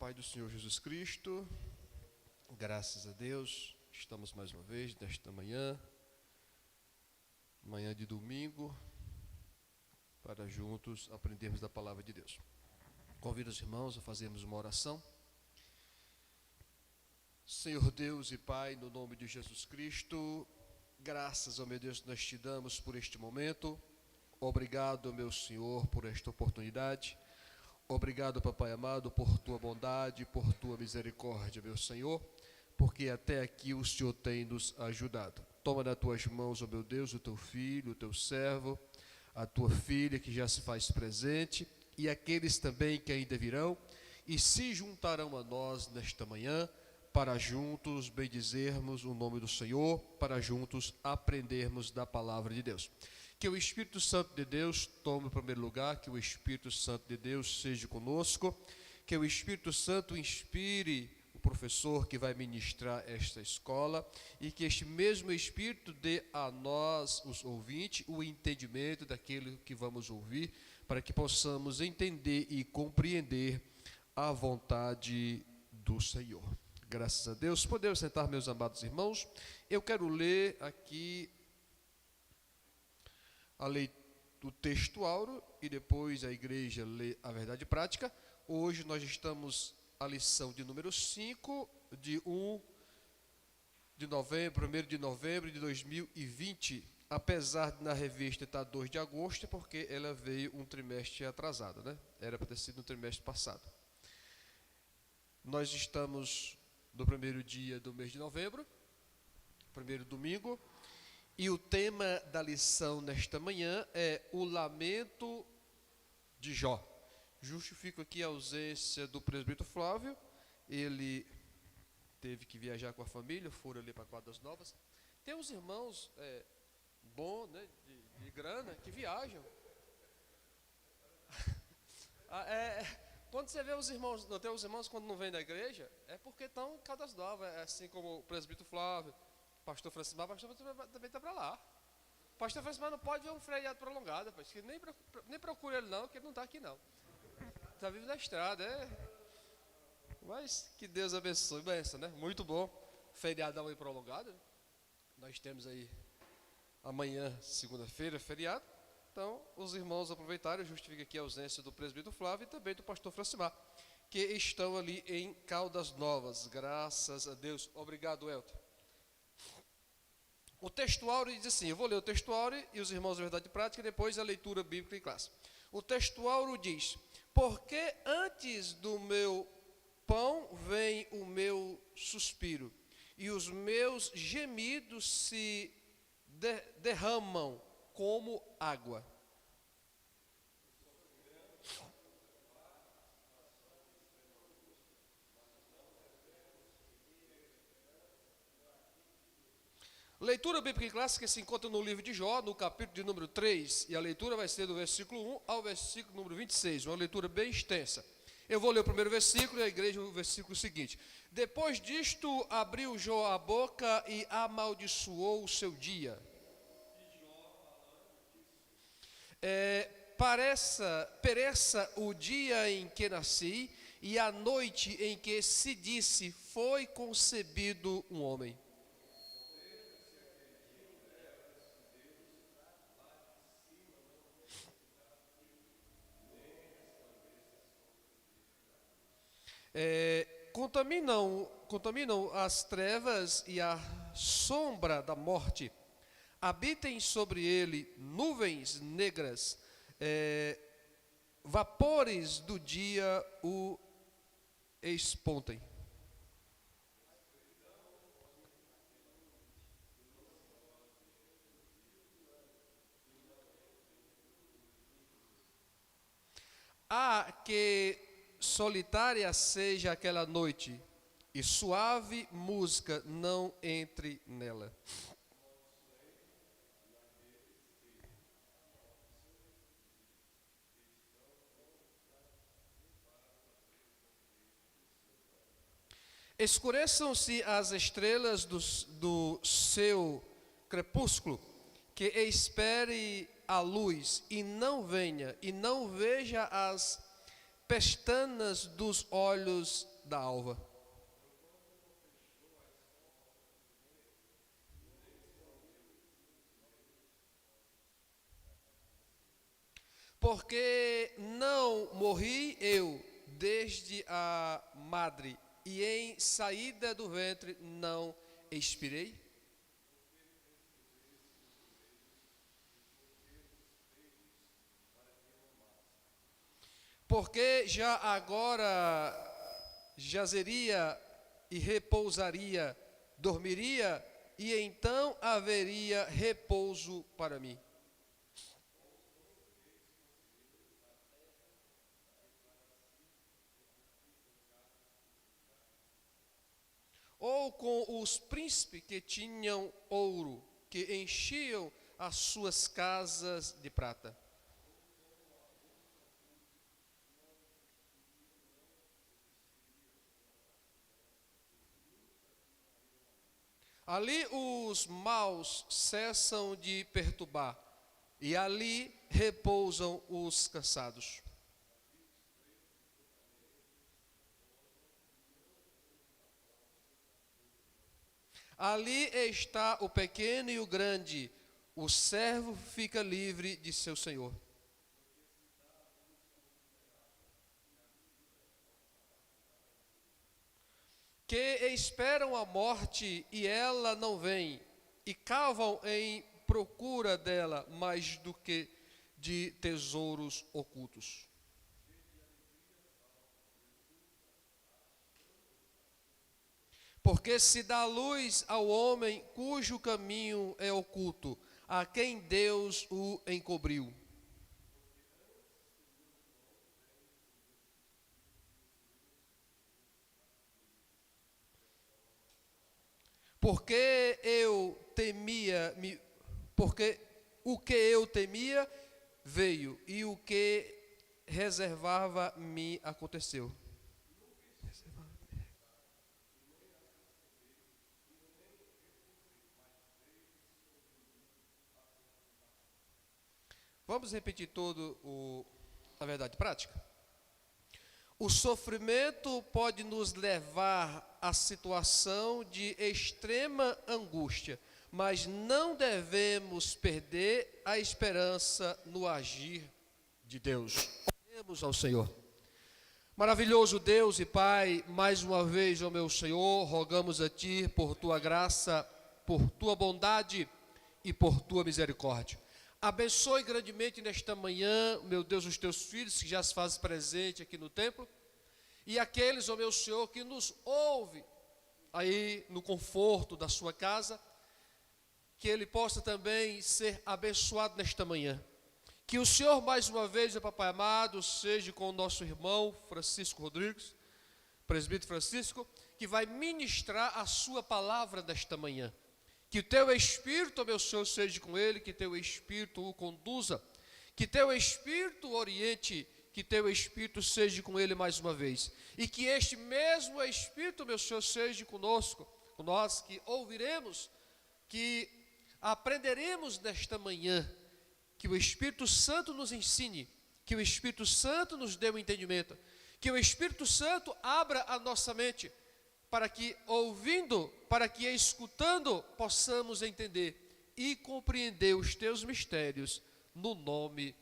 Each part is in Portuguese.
paz do Senhor Jesus Cristo, graças a Deus, estamos mais uma vez nesta manhã de domingo, para juntos aprendermos da palavra de Deus. Convido os irmãos a fazermos uma oração. Senhor Deus e Pai, no nome de Jesus Cristo, graças, ó meu Deus, nós te damos por este momento. Obrigado, meu Senhor, por esta oportunidade. Obrigado, Papai amado, por tua bondade, por tua misericórdia, meu Senhor, porque até aqui o Senhor tem nos ajudado. Toma nas tuas mãos, ó meu Deus, o teu filho, o teu servo, a tua filha que já se faz presente e aqueles também que ainda virão e se juntarão a nós nesta manhã para juntos bendizermos o nome do Senhor, para juntos aprendermos da palavra de Deus. Que o Espírito Santo de Deus tome o primeiro lugar, que o Espírito Santo de Deus seja conosco, que o Espírito Santo inspire o professor que vai ministrar esta escola e que este mesmo Espírito dê a nós, os ouvintes, o entendimento daquilo que vamos ouvir, para que possamos entender e compreender a vontade do Senhor. Graças a Deus. Podemos sentar, meus amados irmãos. Eu quero ler aqui o texto áureo e depois a igreja lê a verdade prática. Hoje nós estamos a lição de número 5 de 1 de novembro de 2020, apesar de na revista estar 2 de agosto, porque ela veio um trimestre atrasado, né? Era para ter sido no trimestre passado. Nós estamos no primeiro dia do mês de novembro, primeiro domingo, e o tema da lição nesta manhã é o lamento de Jó. Justifico aqui a ausência do presbítero Flávio, ele teve que viajar com a família, foram ali para Quadras Novas. Tem uns irmãos bons, né, de grana, que viajam. Quando você vê os irmãos, não tem os irmãos quando não vêm da igreja, é porque estão em Caldas Novas, assim como o presbítero Flávio, pastor Francisco, pastor também está para lá. Pastor Francisco não pode ver um feriado prolongado, rapaz, que nem procura ele não, que ele não está aqui não. Está vivo na estrada, Mas que Deus abençoe, benção, né? Muito bom, feriadão aí prolongado, né? Nós temos aí amanhã, segunda-feira, feriado. Então, os irmãos aproveitaram, justifica aqui a ausência do presbítero Flávio e também do pastor Francimar, que estão ali em Caldas Novas, graças a Deus. Obrigado, Elton. O textuário diz assim, eu vou ler o textuário e os irmãos da verdade prática, e depois a leitura bíblica em classe. O textuário diz, porque antes do meu pão vem o meu suspiro, e os meus gemidos se derramam como água. Leitura bíblica clássica se encontra no livro de Jó, no capítulo de número 3, e a leitura vai ser do versículo 1 ao versículo número 26, uma leitura bem extensa. Eu vou ler o primeiro versículo e a igreja o versículo seguinte. Depois disto, abriu Jó a boca e amaldiçoou o seu dia. Pereça o dia em que nasci e a noite em que se disse foi concebido um homem. Contaminam as trevas e a sombra da morte. Habitem sobre ele nuvens negras, vapores do dia o espontem. Que solitária seja aquela noite, e suave música não entre nela. Escureçam-se as estrelas do seu crepúsculo, que espere a luz e não venha, e não veja as pestanas dos olhos da alva. Porque não morri eu desde a madre, e em saída do ventre não expirei? Porque já agora jazeria e repousaria, dormiria, e então haveria repouso para mim. Ou com os príncipes que tinham ouro, que enchiam as suas casas de prata. Ali os maus cessam de perturbar, e ali repousam os cansados. Ali está o pequeno e o grande, o servo fica livre de seu senhor. Que esperam a morte e ela não vem, e cavam em procura dela mais do que de tesouros ocultos. Porque se dá luz ao homem cujo caminho é oculto, a quem Deus o encobriu. Porque eu temia, porque o que eu temia veio, e o que reservava me aconteceu. Vamos repetir a verdade prática? O sofrimento pode nos levar à situação de extrema angústia, mas não devemos perder a esperança no agir de Deus. Oremos ao Senhor. Maravilhoso Deus e Pai, mais uma vez, ó meu Senhor, rogamos a Ti por Tua graça, por Tua bondade e por Tua misericórdia. Abençoe grandemente nesta manhã, meu Deus, os Teus filhos que já se fazem presente aqui no templo, e aqueles, ó meu Senhor, que nos ouve aí no conforto da sua casa, que ele possa também ser abençoado nesta manhã. Que o Senhor, mais uma vez, Papai amado, seja com o nosso irmão Francisco Rodrigues, presbítero Francisco, que vai ministrar a sua palavra nesta manhã. Que o teu Espírito, meu Senhor, seja com ele, que teu Espírito o conduza, que teu Espírito o oriente, que teu Espírito seja com ele mais uma vez. E que este mesmo Espírito, meu Senhor, seja conosco, com nós que ouviremos, que aprenderemos nesta manhã, que o Espírito Santo nos ensine, que o Espírito Santo nos dê o entendimento, que o Espírito Santo abra a nossa mente, para que ouvindo, para que escutando, possamos entender e compreender os teus mistérios, no nome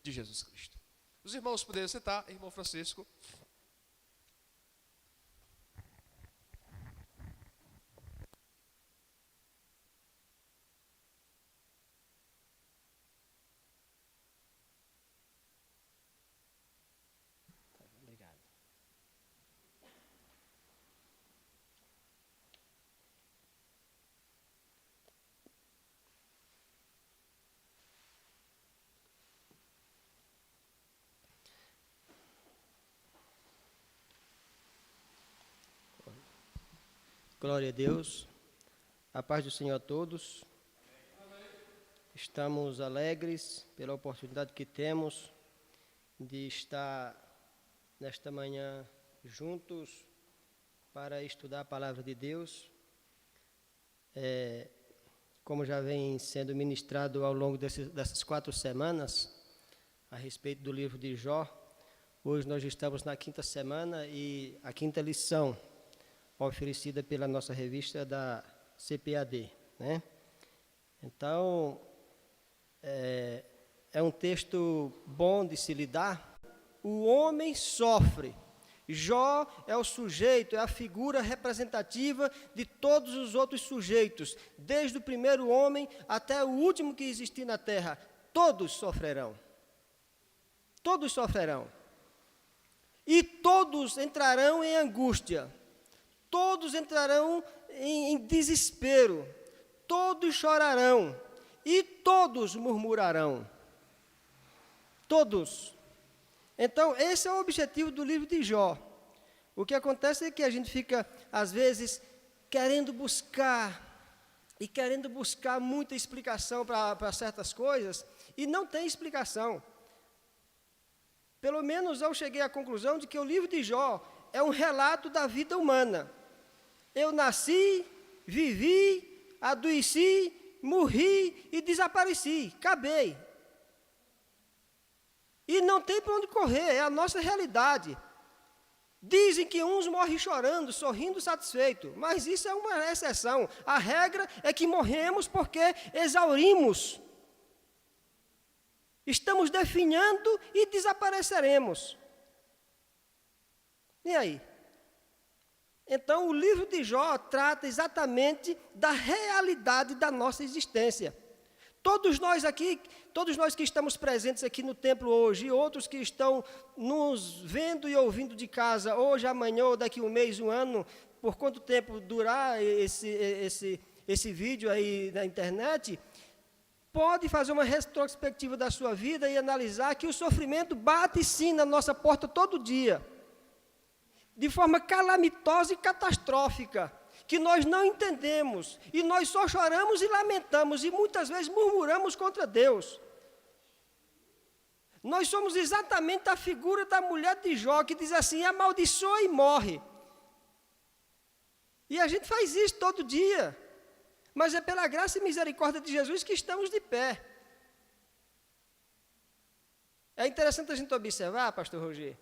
de Jesus Cristo. Os irmãos poderiam sentar, irmão Francisco. Obrigado. Glória a Deus. A paz do Senhor a todos. Estamos alegres pela oportunidade que temos de estar nesta manhã juntos para estudar a palavra de Deus. Como já vem sendo ministrado ao longo dessas 4 semanas, a respeito do livro de Jó, Hoje nós estamos na quinta semana e a quinta lição oferecida pela nossa revista da CPAD, né? Então, é um texto bom de se lidar. O homem sofre. Jó é o sujeito, é a figura representativa de todos os outros sujeitos, desde o primeiro homem até o último que existir na terra. Todos sofrerão. Todos sofrerão. E todos entrarão em angústia. Todos entrarão em desespero. Todos chorarão. E todos murmurarão. Todos. Então, esse é o objetivo do livro de Jó. O que acontece é que a gente fica, às vezes, querendo buscar muita explicação para certas coisas, e não tem explicação. Pelo menos eu cheguei à conclusão de que o livro de Jó é um relato da vida humana. Eu nasci, vivi, adoeci, morri e desapareci, acabei. E não tem para onde correr, é a nossa realidade. Dizem que uns morrem chorando, sorrindo, satisfeito, mas isso é uma exceção. A regra é que morremos porque exaurimos. Estamos definhando e desapareceremos. E aí? Então, o livro de Jó trata exatamente da realidade da nossa existência. Todos nós que estamos presentes aqui no templo hoje, e outros que estão nos vendo e ouvindo de casa, hoje, amanhã, ou daqui um mês, um ano, por quanto tempo durar esse vídeo aí na internet, pode fazer uma retrospectiva da sua vida e analisar que o sofrimento bate sim na nossa porta todo dia, de forma calamitosa e catastrófica, que nós não entendemos, e nós só choramos e lamentamos, e muitas vezes murmuramos contra Deus. Nós somos exatamente a figura da mulher de Jó, que diz assim, amaldiçoa e morre. E a gente faz isso todo dia, mas é pela graça e misericórdia de Jesus que estamos de pé. É interessante a gente observar, pastor Roger,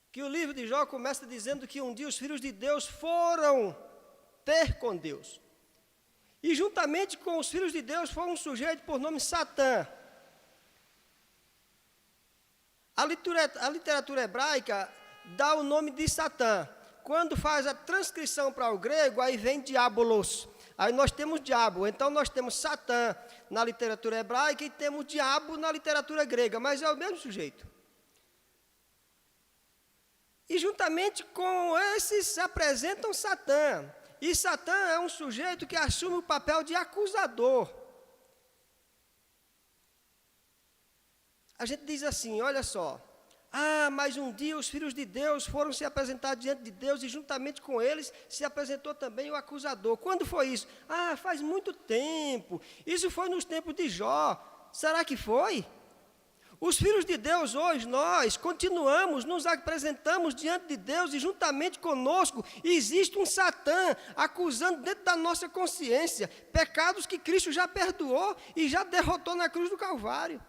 que o livro de Jó começa dizendo que um dia os filhos de Deus foram ter com Deus. E juntamente com os filhos de Deus foi um sujeito por nome Satã. A literatura hebraica dá o nome de Satã. Quando faz a transcrição para o grego, aí vem diabolos. Aí nós temos diabo. Então nós temos Satã na literatura hebraica e temos diabo na literatura grega, mas é o mesmo sujeito. E juntamente com esses se apresentam Satã. E Satã é um sujeito que assume o papel de acusador. A gente diz assim, olha só, mas um dia os filhos de Deus foram se apresentar diante de Deus e juntamente com eles se apresentou também o acusador. Quando foi isso? Faz muito tempo. Isso foi nos tempos de Jó. Será que foi? Os filhos de Deus hoje, nós continuamos, nos apresentamos diante de Deus e juntamente conosco existe um Satã acusando dentro da nossa consciência pecados que Cristo já perdoou e já derrotou na cruz do Calvário.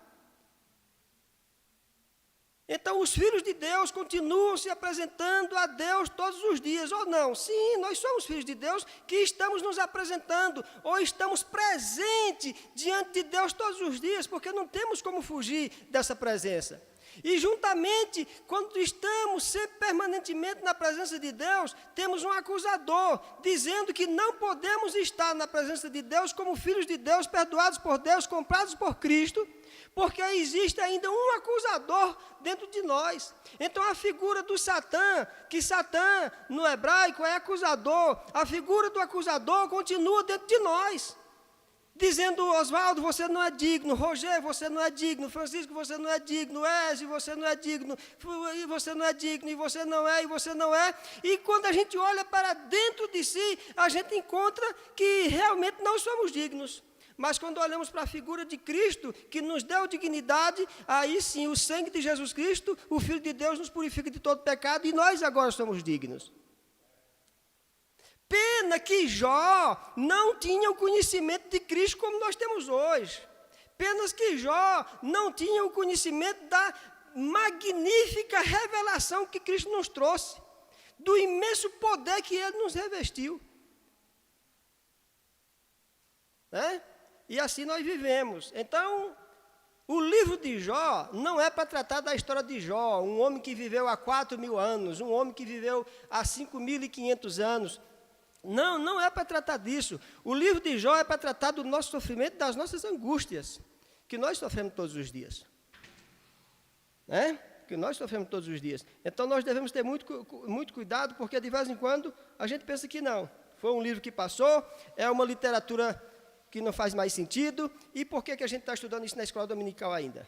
Então os filhos de Deus continuam se apresentando a Deus todos os dias, ou não? Sim, nós somos filhos de Deus que estamos nos apresentando, ou estamos presentes diante de Deus todos os dias, porque não temos como fugir dessa presença. E juntamente, quando estamos sempre permanentemente na presença de Deus, temos um acusador, dizendo que não podemos estar na presença de Deus como filhos de Deus, perdoados por Deus, comprados por Cristo, porque existe ainda um acusador dentro de nós. Então a figura do Satã, que Satã no hebraico é acusador, a figura do acusador continua dentro de nós, dizendo, Oswaldo, você não é digno, Roger, você não é digno, Francisco, você não é digno, Ezio, você não é digno, e você não é digno, e você não é, e você não é. E quando a gente olha para dentro de si, a gente encontra que realmente não somos dignos. Mas quando olhamos para a figura de Cristo, que nos deu dignidade, aí sim, o sangue de Jesus Cristo, o Filho de Deus, nos purifica de todo pecado, e nós agora somos dignos. Pena que Jó não tinha o conhecimento de Cristo como nós temos hoje. Pena que Jó não tinha o conhecimento magnífica revelação que Cristo nos trouxe, do imenso poder que Ele nos revestiu. E assim nós vivemos. Então, o livro de Jó não é para tratar da história de Jó, um homem que viveu há 4.000 anos, um homem que viveu há 5.500 anos. Não, não é para tratar disso. O livro de Jó é para tratar do nosso sofrimento, das nossas angústias, que nós sofremos todos os dias. Que nós sofremos todos os dias. Então, nós devemos ter muito cuidado, porque de vez em quando a gente pensa que não. Foi um livro que passou, é uma literatura que não faz mais sentido. E por que a gente está estudando isso na escola dominical ainda?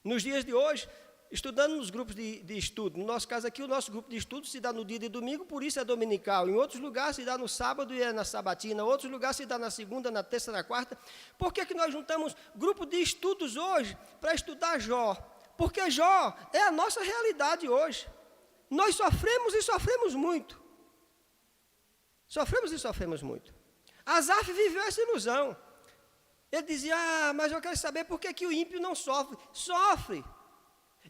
Nos dias de hoje, estudando nos grupos de estudo. No nosso caso aqui, o nosso grupo de estudo se dá no dia de domingo, por isso é dominical. Em outros lugares se dá no sábado e é na sabatina. Em outros lugares se dá na segunda, na terça, na quarta. Por que nós juntamos grupo de estudos hoje para estudar Jó? Porque Jó é a nossa realidade hoje. Nós sofremos e sofremos muito. Sofremos e sofremos muito. Asaf viveu essa ilusão. Ele dizia, mas eu quero saber por que o ímpio não sofre. Sofre.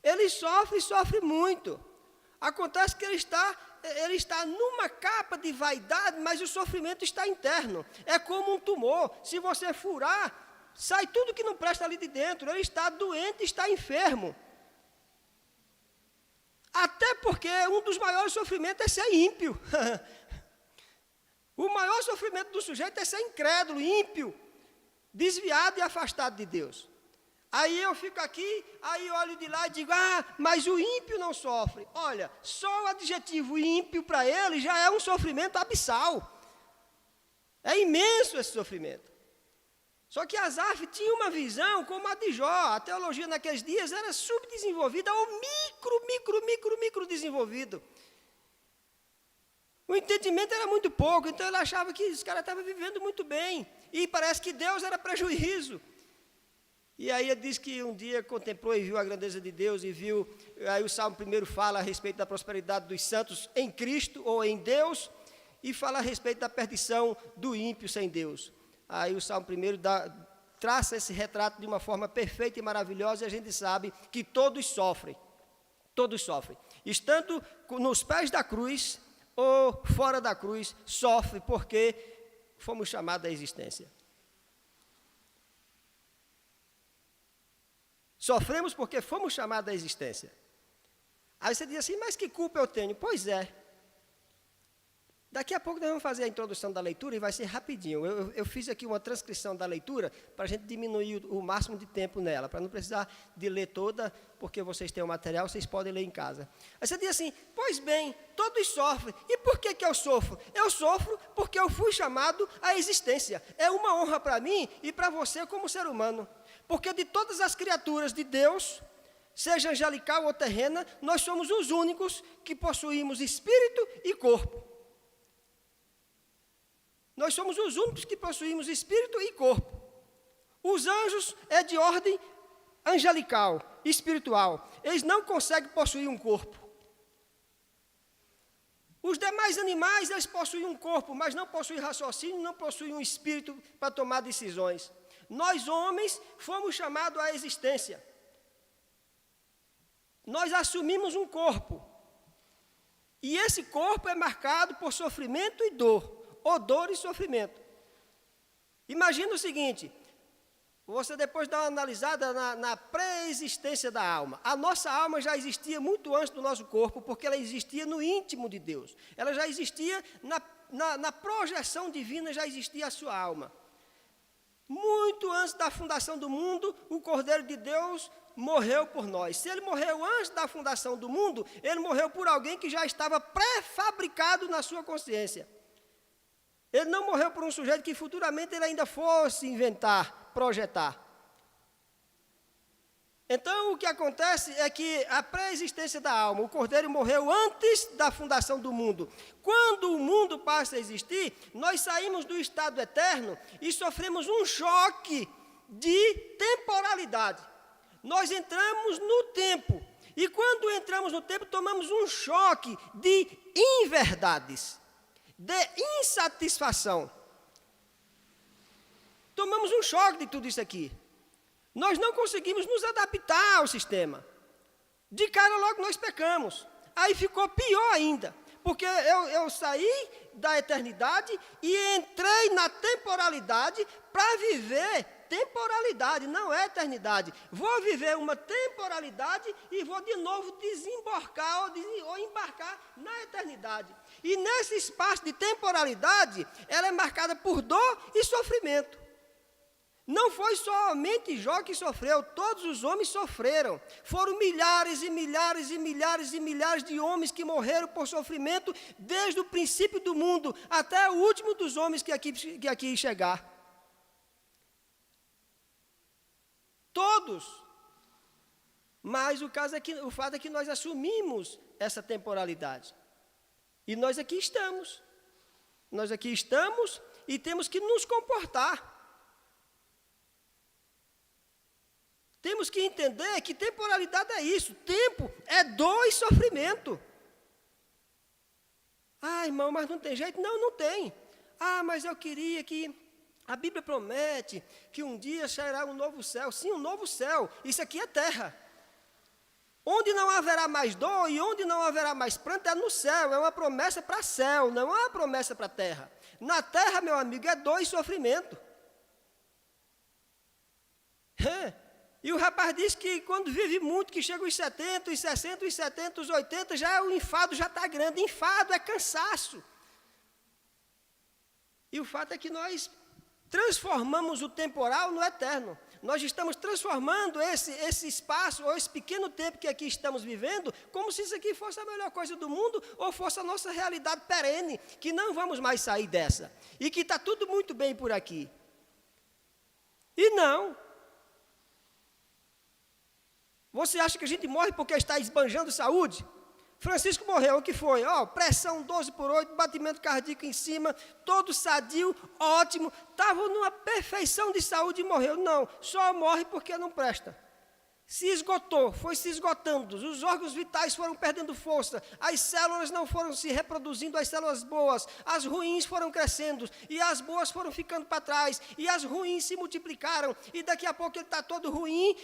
Ele sofre e sofre muito. Acontece que ele está numa capa de vaidade, mas o sofrimento está interno. É como um tumor. Se você furar, sai tudo que não presta ali de dentro. Ele está doente, está enfermo. Até porque um dos maiores sofrimentos é ser ímpio. O maior sofrimento do sujeito é ser incrédulo, ímpio, desviado e afastado de Deus. Aí eu fico aqui, aí olho de lá e digo, mas o ímpio não sofre. Olha, só o adjetivo ímpio para ele já é um sofrimento abissal. É imenso esse sofrimento. Só que Asaf tinha uma visão como a de Jó. A teologia naqueles dias era subdesenvolvida ou micro desenvolvido. O entendimento era muito pouco, então ele achava que esse cara estava vivendo muito bem. E parece que Deus era prejuízo. E aí ele diz que um dia contemplou e viu a grandeza de Deus e viu, aí o Salmo 1 fala a respeito da prosperidade dos santos em Cristo ou em Deus, e fala a respeito da perdição do ímpio sem Deus. Aí o Salmo 1 traça esse retrato de uma forma perfeita e maravilhosa, e a gente sabe que todos sofrem, estando nos pés da cruz ou fora da cruz, sofre porque fomos chamados à existência. Sofremos porque fomos chamados à existência. Aí você diz assim, mas que culpa eu tenho? Pois é. Daqui a pouco nós vamos fazer a introdução da leitura e vai ser rapidinho. Eu fiz aqui uma transcrição da leitura para a gente diminuir o máximo de tempo nela, para não precisar de ler toda, porque vocês têm o material, vocês podem ler em casa. Aí você diz assim, pois bem, todos sofrem. E por que eu sofro? Eu sofro porque eu fui chamado à existência. É uma honra para mim e para você como ser humano. Porque de todas as criaturas de Deus, seja angelical ou terrena, nós somos os únicos que possuímos espírito e corpo. Nós somos os únicos que possuímos espírito e corpo. Os anjos é de ordem angelical, espiritual. Eles não conseguem possuir um corpo. Os demais animais, eles possuem um corpo, mas não possuem raciocínio, não possuem um espírito para tomar decisões. Nós, homens, fomos chamados à existência. Nós assumimos um corpo. E esse corpo é marcado por sofrimento e dor. Ou dor e sofrimento. Imagina o seguinte, você depois dá uma analisada na pré-existência da alma. A nossa alma já existia muito antes do nosso corpo, porque ela existia no íntimo de Deus. Ela já existia, na projeção divina já existia a sua alma. Muito antes da fundação do mundo, o Cordeiro de Deus morreu por nós. Se ele morreu antes da fundação do mundo, ele morreu por alguém que já estava pré-fabricado na sua consciência. Ele não morreu por um sujeito que futuramente ele ainda fosse inventar, projetar. Então, o que acontece é que a pré-existência da alma, o Cordeiro morreu antes da fundação do mundo. Quando o mundo passa a existir, nós saímos do estado eterno e sofremos um choque de temporalidade. Nós entramos no tempo. E quando entramos no tempo, tomamos um choque de inverdades, de insatisfação. Tomamos um choque de tudo isso aqui. Nós não conseguimos nos adaptar ao sistema. De cara logo nós pecamos. Aí ficou pior ainda, porque eu saí da eternidade e entrei na temporalidade para viver temporalidade, não é eternidade. Vou viver uma temporalidade e vou de novo desembarcar ou embarcar na eternidade. E nesse espaço de temporalidade, ela é marcada por dor e sofrimento. Não foi somente Jó que sofreu, todos os homens sofreram. Foram milhares e milhares e milhares e milhares de homens que morreram por sofrimento desde o princípio do mundo até o último dos homens que aqui chegar. Todos. Mas o fato é que nós assumimos essa temporalidade. E nós aqui estamos. Nós aqui estamos e temos que nos comportar. Temos que entender que temporalidade é isso. Tempo é dor e sofrimento. Ah, irmão, mas não tem jeito? Não, não tem. Ah, mas eu queria que... A Bíblia promete que um dia sairá um novo céu. Sim, um novo céu. Isso aqui é terra. Onde não haverá mais dor e onde não haverá mais pranto é no céu. É uma promessa para céu, não é uma promessa para terra. Na terra, meu amigo, é dor e sofrimento. E o rapaz diz que quando vive muito, que chega os 70, os 60, os 70, os 80, já o enfado já está grande. Enfado é cansaço. E o fato é que nós transformamos o temporal no eterno. Nós estamos transformando esse espaço, ou esse pequeno tempo que aqui estamos vivendo, como se isso aqui fosse a melhor coisa do mundo, ou fosse a nossa realidade perene, que não vamos mais sair dessa. E que está tudo muito bem por aqui. E não. Você acha que a gente morre porque está esbanjando saúde? Francisco morreu, o que foi? Pressão 12/8, batimento cardíaco em cima, todo sadio, ótimo, estava numa perfeição de saúde e morreu. Não, só morre porque não presta. Se esgotou, foi se esgotando, os órgãos vitais foram perdendo força, as células não foram se reproduzindo, as células boas, as ruins foram crescendo, e as boas foram ficando para trás, e as ruins se multiplicaram, e daqui a pouco ele está todo ruim,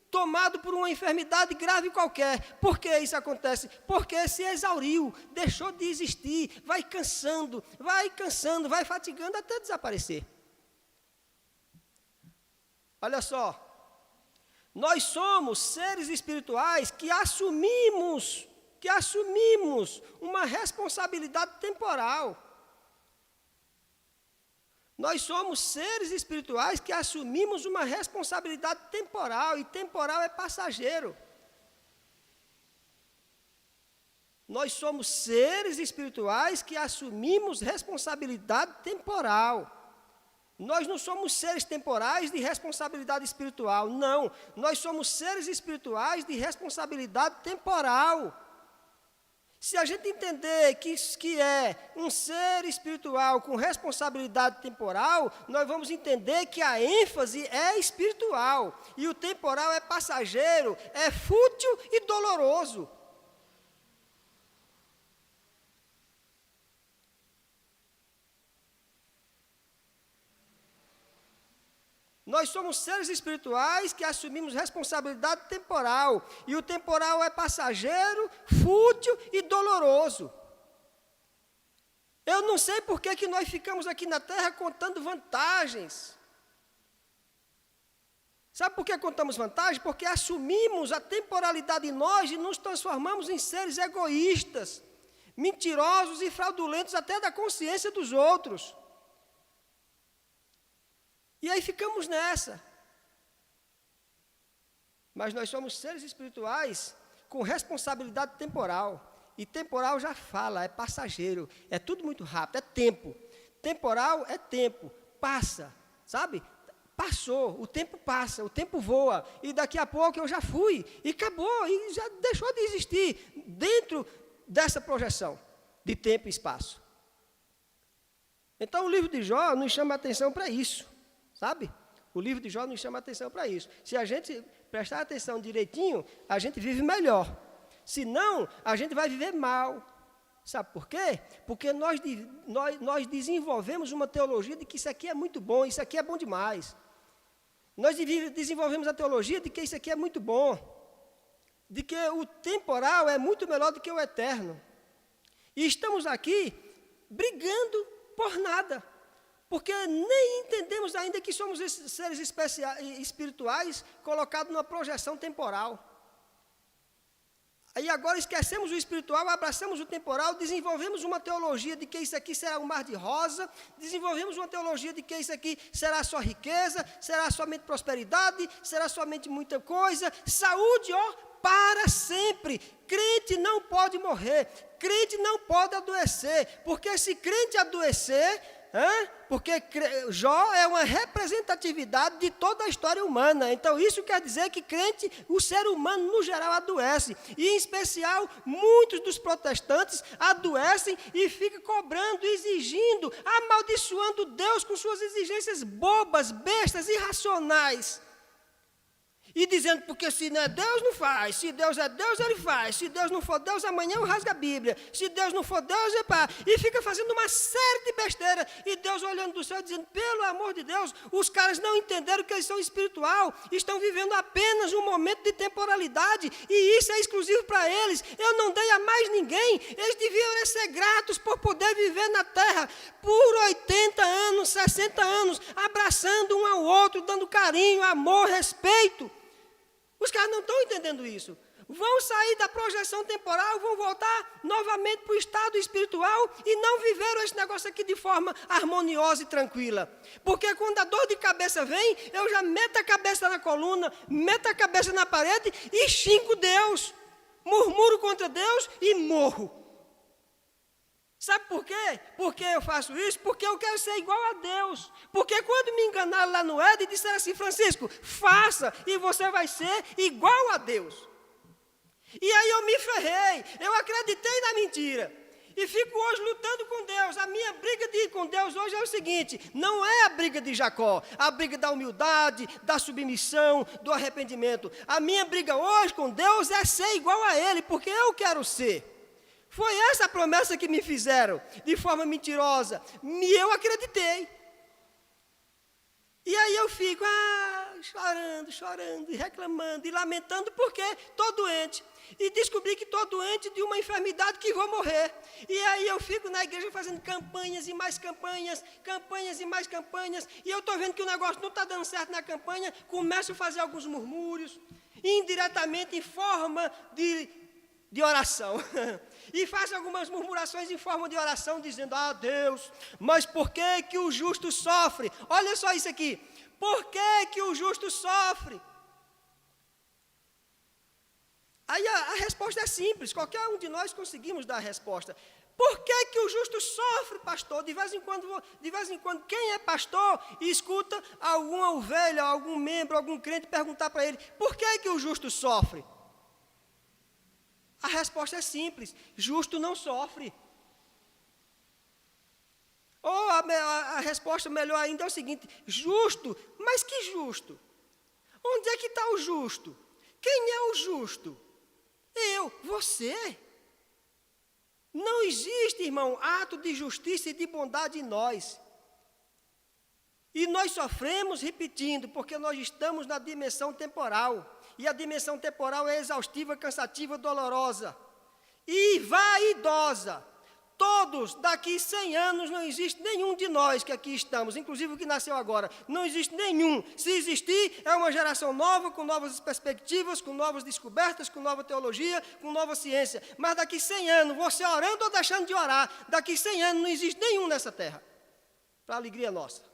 tomado por uma enfermidade grave qualquer. Por que isso acontece? Porque se exauriu, deixou de existir, vai cansando, vai fatigando até desaparecer. Olha só, nós somos seres espirituais que assumimos uma responsabilidade temporal. Nós somos seres espirituais que assumimos uma responsabilidade temporal, e temporal é passageiro. Nós somos seres espirituais que assumimos responsabilidade temporal. Nós não somos seres temporais de responsabilidade espiritual, não. Nós somos seres espirituais de responsabilidade temporal. Se a gente entender que é um ser espiritual com responsabilidade temporal, nós vamos entender que a ênfase é espiritual, e o temporal é passageiro, é fútil e doloroso. Nós somos seres espirituais que assumimos responsabilidade temporal, e o temporal é passageiro, fútil e doloroso. Eu não sei por que nós ficamos aqui na Terra contando vantagens. Sabe por que contamos vantagens? Porque assumimos a temporalidade em nós e nos transformamos em seres egoístas, mentirosos e fraudulentos até da consciência dos outros. E aí ficamos nessa. Mas nós somos seres espirituais com responsabilidade temporal. E temporal já fala, é passageiro, é tudo muito rápido, é tempo. Temporal é tempo, passa, sabe? Passou, o tempo passa, o tempo voa. E daqui a pouco eu já fui, e acabou, e já deixou de existir dentro dessa projeção de tempo e espaço. Então o livro de Jó nos chama a atenção para isso. Sabe? O livro de Jó nos chama a atenção para isso. Se a gente prestar atenção direitinho, a gente vive melhor. Se não, a gente vai viver mal. Sabe por quê? Porque nós desenvolvemos uma teologia de que isso aqui é muito bom, isso aqui é bom demais. Nós desenvolvemos a teologia de que isso aqui é muito bom. de que o temporal é muito melhor do que o eterno. E estamos aqui brigando por nada, porque nem entendemos ainda que somos esses seres espirituais colocados numa projeção temporal. Aí agora esquecemos o espiritual, abraçamos o temporal, desenvolvemos uma teologia de que isso aqui será um mar de rosa, desenvolvemos uma teologia de que isso aqui será só riqueza, será somente prosperidade, será somente muita coisa, saúde, para sempre. Crente não pode morrer, crente não pode adoecer, porque se crente adoecer, porque Jó é uma representatividade de toda a história humana. Então isso quer dizer que crente, o ser humano no geral adoece, e em especial muitos dos protestantes adoecem e ficam cobrando, exigindo, amaldiçoando Deus com suas exigências bobas, bestas, irracionais. E dizendo, porque se não é Deus, não faz. Se Deus é Deus, Ele faz. Se Deus não for Deus, amanhã eu rasgo a Bíblia. Se Deus não for Deus, e fica fazendo uma série de besteiras. E Deus olhando do céu, dizendo, pelo amor de Deus, os caras não entenderam que eles são espiritual. Estão vivendo apenas um momento de temporalidade. E isso é exclusivo para eles. Eu não dei a mais ninguém. Eles deviam ser gratos por poder viver na terra por 80 anos, 60 anos, abraçando um ao outro, dando carinho, amor, respeito. Os caras não estão entendendo isso. Vão sair da projeção temporal, vão voltar novamente para o estado espiritual e não viveram esse negócio aqui de forma harmoniosa e tranquila. Porque quando a dor de cabeça vem, eu já meto a cabeça na coluna, meto a cabeça na parede e xingo Deus. Murmuro contra Deus e morro. Sabe por quê? Porque eu faço isso? Porque eu quero ser igual a Deus. Porque quando me enganaram lá no Éden, disseram assim, Francisco, faça e você vai ser igual a Deus. E aí eu me ferrei, eu acreditei na mentira. E fico hoje lutando com Deus. A minha briga com Deus hoje é o seguinte, não é a briga de Jacó, a briga da humildade, da submissão, do arrependimento. A minha briga hoje com Deus é ser igual a Ele, porque eu quero ser. Foi essa a promessa que me fizeram, de forma mentirosa, e eu acreditei. E aí eu fico chorando, e reclamando, e lamentando, porque estou doente. E descobri que estou doente de uma enfermidade que vou morrer. E aí eu fico na igreja fazendo campanhas e mais campanhas, campanhas e mais campanhas, e eu estou vendo que o negócio não está dando certo na campanha, começo a fazer alguns murmúrios, indiretamente em forma de oração. E faço algumas murmurações em forma de oração, dizendo, Deus, mas por que que o justo sofre? Olha só isso aqui, por que que o justo sofre? Aí a resposta é simples, qualquer um de nós conseguimos dar a resposta. Por que que o justo sofre, pastor? De vez em quando, quem é pastor e escuta alguma ovelha, algum membro, algum crente perguntar para ele, por que que o justo sofre? A resposta é simples, justo não sofre. Ou a resposta melhor ainda é o seguinte, justo, mas que justo? Onde é que está o justo? Quem é o justo? Eu, você. Não existe, irmão, ato de justiça e de bondade em nós. E nós sofremos repetindo, porque nós estamos na dimensão temporal. E a dimensão temporal é exaustiva, cansativa, dolorosa e vaidosa. Todos, daqui 100 anos, não existe nenhum de nós que aqui estamos, inclusive o que nasceu agora, não existe nenhum. Se existir, é uma geração nova, com novas perspectivas, com novas descobertas, com nova teologia, com nova ciência. Mas daqui 100 anos, você orando ou deixando de orar, daqui 100 anos não existe nenhum nessa terra, para alegria nossa.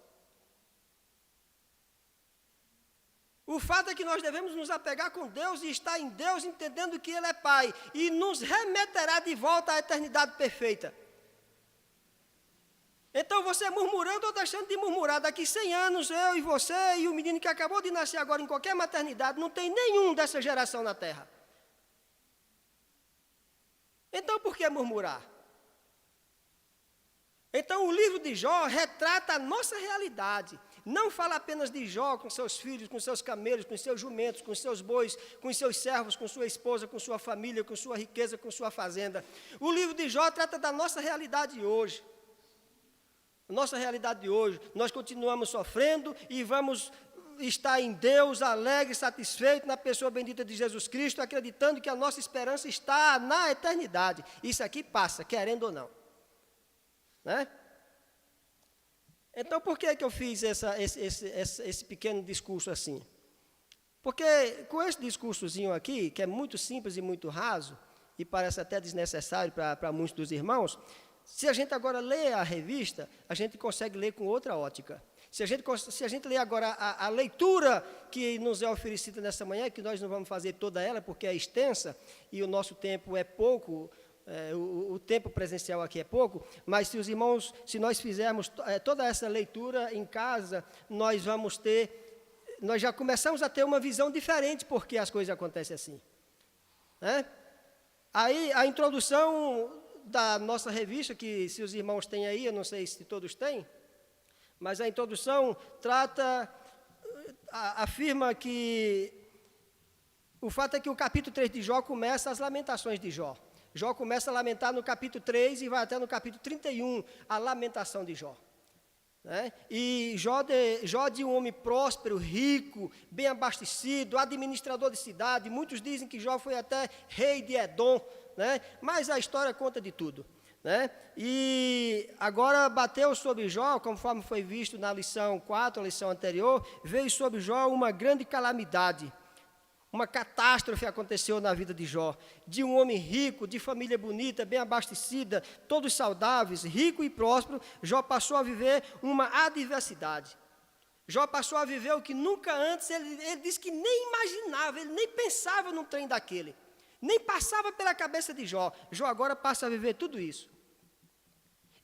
O fato é que nós devemos nos apegar com Deus e estar em Deus, entendendo que Ele é Pai, e nos remeterá de volta à eternidade perfeita. Então, você murmurando ou deixando de murmurar, daqui 100 anos, eu e você e o menino que acabou de nascer agora em qualquer maternidade, não tem nenhum dessa geração na terra. Então, por que murmurar? Então, o livro de Jó retrata a nossa realidade. Não fala apenas de Jó com seus filhos, com seus camelos, com seus jumentos, com seus bois, com seus servos, com sua esposa, com sua família, com sua riqueza, com sua fazenda. O livro de Jó trata da nossa realidade hoje. Nossa realidade de hoje. Nós continuamos sofrendo e vamos está em Deus, alegre, satisfeito na pessoa bendita de Jesus Cristo, acreditando que a nossa esperança está na eternidade. Isso aqui passa, querendo ou não. Né? Então, por que eu fiz esse pequeno discurso assim? Porque com esse discursozinho aqui, que é muito simples e muito raso, e parece até desnecessário para muitos dos irmãos, se a gente agora lê a revista, a gente consegue ler com outra ótica. Se a gente ler agora a leitura que nos é oferecida nessa manhã, que nós não vamos fazer toda ela, porque é extensa, e o nosso tempo é pouco, o tempo presencial aqui é pouco, mas se nós fizermos toda essa leitura em casa, nós já começamos a ter uma visão diferente porque as coisas acontecem assim. Né? Aí, a introdução da nossa revista, que se os irmãos têm aí, eu não sei se todos têm, mas a introdução afirma que o fato é que o capítulo 3 de Jó começa as lamentações de Jó. Jó começa a lamentar no capítulo 3 e vai até no capítulo 31, a lamentação de Jó. Né? E Jó de um homem próspero, rico, bem abastecido, administrador de cidade. Muitos dizem que Jó foi até rei de Edom, né? Mas a história conta de tudo. Né? E agora bateu sobre Jó, conforme foi visto na lição 4, a lição anterior, veio sobre Jó uma grande calamidade. Uma catástrofe aconteceu na vida de Jó, de um homem rico, de família bonita, bem abastecida, todos saudáveis, rico e próspero. Jó passou a viver uma adversidade. Jó passou a viver o que nunca antes, ele disse que nem imaginava, ele nem pensava num trem daquele, nem passava pela cabeça de Jó. Jó agora passa a viver tudo isso.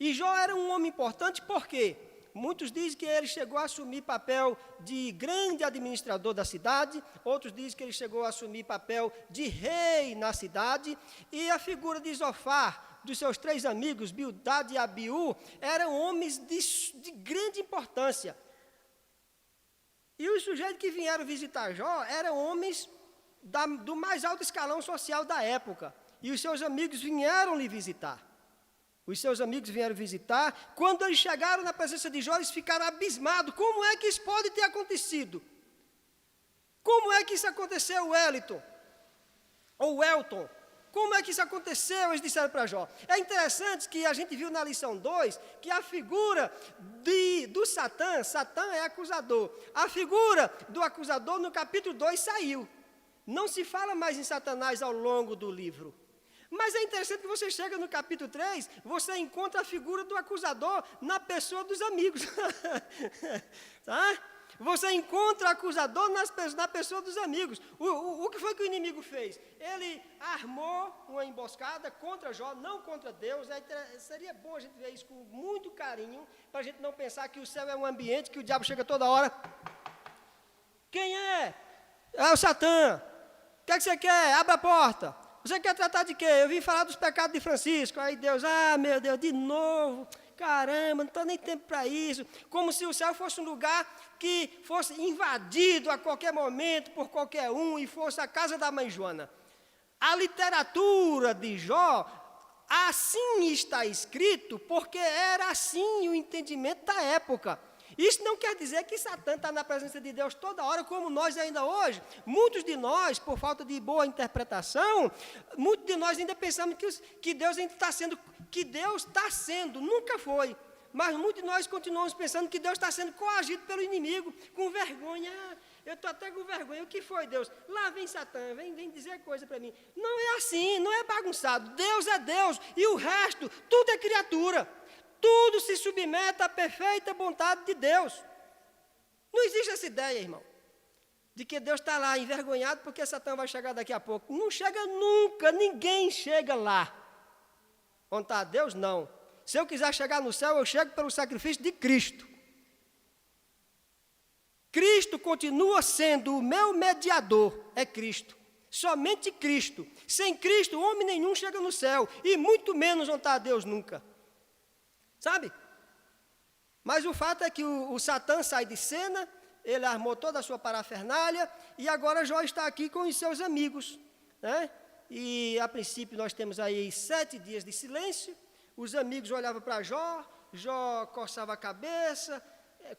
E Jó era um homem importante, por quê? Muitos dizem que ele chegou a assumir papel de grande administrador da cidade, outros dizem que ele chegou a assumir papel de rei na cidade, e a figura de Zofar, dos seus 3 amigos, Bildad e Abiú, eram homens de grande importância. E os sujeitos que vieram visitar Jó eram homens do mais alto escalão social da época, e os seus amigos vieram lhe visitar. Os seus amigos vieram visitar. Quando eles chegaram na presença de Jó, eles ficaram abismados. Como é que isso pode ter acontecido? Como é que isso aconteceu, Wellington? Ou Elton? Como é que isso aconteceu? Eles disseram para Jó. É interessante que a gente viu na lição 2, que a figura do Satã é acusador. A figura do acusador no capítulo 2 saiu. Não se fala mais em Satanás ao longo do livro. Mas é interessante que você chega no capítulo 3, você encontra a figura do acusador na pessoa dos amigos. Tá? Você encontra o acusador na pessoa dos amigos. O que foi que o inimigo fez? Ele armou uma emboscada contra Jó, não contra Deus. Seria bom a gente ver isso com muito carinho, para a gente não pensar que o céu é um ambiente que o diabo chega toda hora. Quem é? É o Satã. O que é que você quer? Abra a porta. Você quer tratar de quê? Eu vim falar dos pecados de Francisco. Aí Deus, meu Deus, de novo. Caramba, não estou nem tempo para isso. Como se o céu fosse um lugar que fosse invadido a qualquer momento por qualquer um e fosse a casa da mãe Joana. A literatura de Jó, assim está escrito, porque era assim o entendimento da época. Isso não quer dizer que Satã está na presença de Deus toda hora, como nós ainda hoje. Muitos de nós, por falta de boa interpretação, muitos de nós ainda pensamos que Deus ainda está sendo, nunca foi. Mas muitos de nós continuamos pensando que Deus está sendo coagido pelo inimigo, com vergonha. Eu estou até com vergonha. O que foi, Deus? Lá vem Satã, vem dizer coisa para mim. Não é assim, não é bagunçado. Deus é Deus e o resto, tudo é criatura. Tudo se submete à perfeita vontade de Deus. Não existe essa ideia, irmão, de que Deus está lá envergonhado porque Satã vai chegar daqui a pouco. Não chega nunca, ninguém chega lá. Onde está Deus, não. Se eu quiser chegar no céu, eu chego pelo sacrifício de Cristo. Cristo continua sendo o meu mediador, é Cristo. Somente Cristo. Sem Cristo, homem nenhum chega no céu, e muito menos onde está Deus nunca. Sabe? Mas o fato é que o Satã sai de cena, ele armou toda a sua parafernália, e agora Jó está aqui com os seus amigos. Né? E a princípio nós temos aí 7 dias de silêncio, os amigos olhavam para Jó, Jó coçava a cabeça,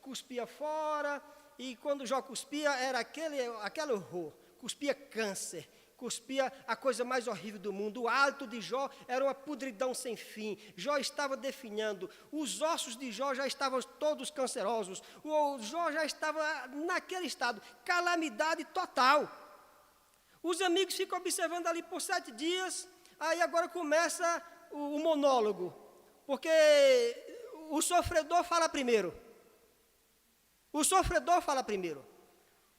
cuspia fora, e quando Jó cuspia, era aquele horror, cuspia câncer, cuspia a coisa mais horrível do mundo. O hálito de Jó era uma podridão sem fim. Jó estava definhando, os ossos de Jó já estavam todos cancerosos, o Jó já estava naquele estado, calamidade total. Os amigos ficam observando ali por 7 dias, aí agora começa o monólogo, porque o sofredor fala primeiro. O sofredor fala primeiro.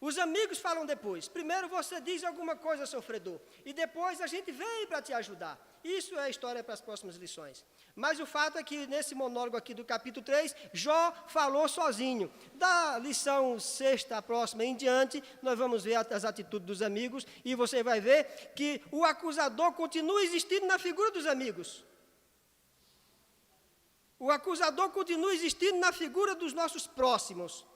Os amigos falam depois. Primeiro você diz alguma coisa, sofredor, e depois a gente vem para te ajudar. Isso é a história para as próximas lições. Mas o fato é que nesse monólogo aqui do capítulo 3, Jó falou sozinho. Da lição 6ª, a próxima em diante, nós vamos ver as atitudes dos amigos, e você vai ver que o acusador continua existindo na figura dos amigos. O acusador continua existindo na figura dos nossos próximos.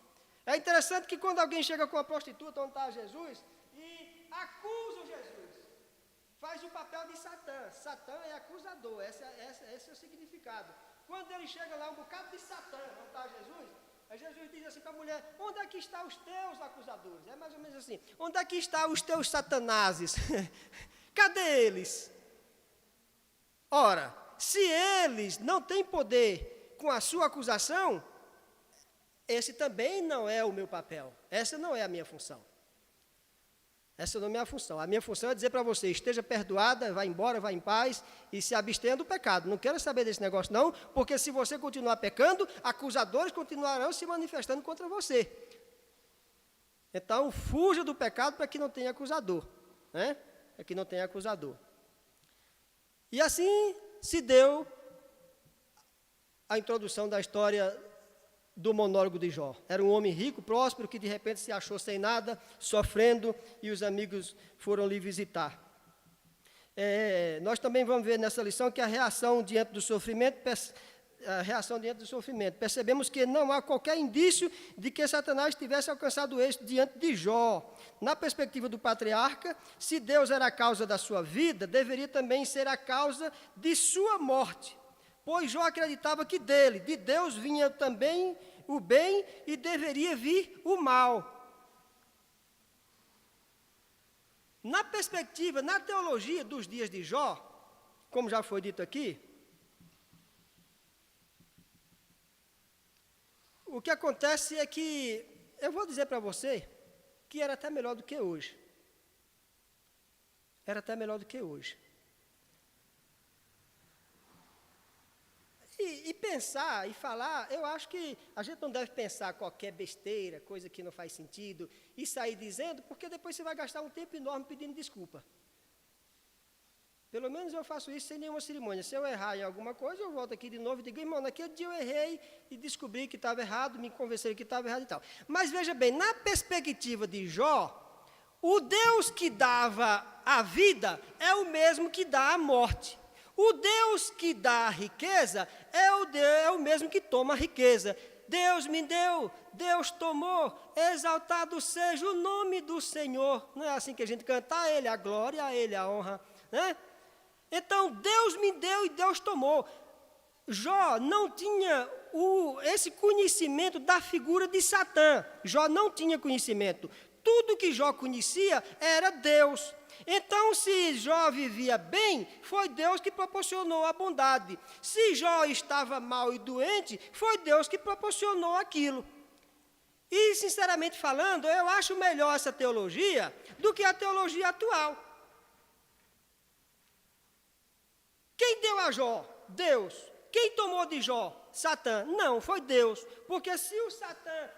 É interessante que quando alguém chega com uma prostituta onde está Jesus e acusa Jesus, faz o papel de Satã. Satã é acusador, esse é o significado. Quando ele chega lá, um bocado de Satã, onde está Jesus, aí Jesus diz assim para a mulher: onde é que estão os teus acusadores? É mais ou menos assim: onde é que estão os teus satanazes? Cadê eles? Ora, se eles não têm poder com a sua acusação, esse também não é o meu papel. Essa não é a minha função. Essa não é a minha função. A minha função é dizer para você: esteja perdoada, vá embora, vá em paz e se abstenha do pecado. Não quero saber desse negócio não, porque se você continuar pecando, acusadores continuarão se manifestando contra você. Então, fuja do pecado para que não tenha acusador. Né? Para que não tenha acusador. E assim se deu a introdução da história do monólogo de Jó. Era um homem rico, próspero, que de repente se achou sem nada, sofrendo, e os amigos foram lhe visitar. Nós também vamos ver nessa lição que a reação diante do sofrimento, percebemos que não há qualquer indício de que Satanás tivesse alcançado êxito diante de Jó. Na perspectiva do patriarca, se Deus era a causa da sua vida, deveria também ser a causa de sua morte. Pois Jó acreditava que de Deus vinha também o bem e deveria vir o mal. Na perspectiva, na teologia dos dias de Jó, como já foi dito aqui, o que acontece é que, eu vou dizer para você, que era até melhor do que hoje. Era até melhor do que hoje. E pensar e falar, eu acho que a gente não deve pensar qualquer besteira, coisa que não faz sentido, e sair dizendo, porque depois você vai gastar um tempo enorme pedindo desculpa. Pelo menos eu faço isso sem nenhuma cerimônia. Se eu errar em alguma coisa, eu volto aqui de novo e digo: irmão, naquele dia eu errei e descobri que estava errado, me convenceram que estava errado e tal. Mas veja bem, na perspectiva de Jó, o Deus que dava a vida é o mesmo que dá a morte. O Deus que dá a riqueza é o mesmo que toma a riqueza. Deus me deu, Deus tomou, exaltado seja o nome do Senhor. Não é assim que a gente canta: a Ele a glória, a Ele a honra, né? Então, Deus me deu e Deus tomou. Jó não tinha esse conhecimento da figura de Satã. Jó não tinha conhecimento. Tudo que Jó conhecia era Deus. Então, se Jó vivia bem, foi Deus que proporcionou a bondade. Se Jó estava mal e doente, foi Deus que proporcionou aquilo. E, sinceramente falando, eu acho melhor essa teologia do que a teologia atual. Quem deu a Jó? Deus. Quem tomou de Jó? Satã. Não, foi Deus. Porque se o Satã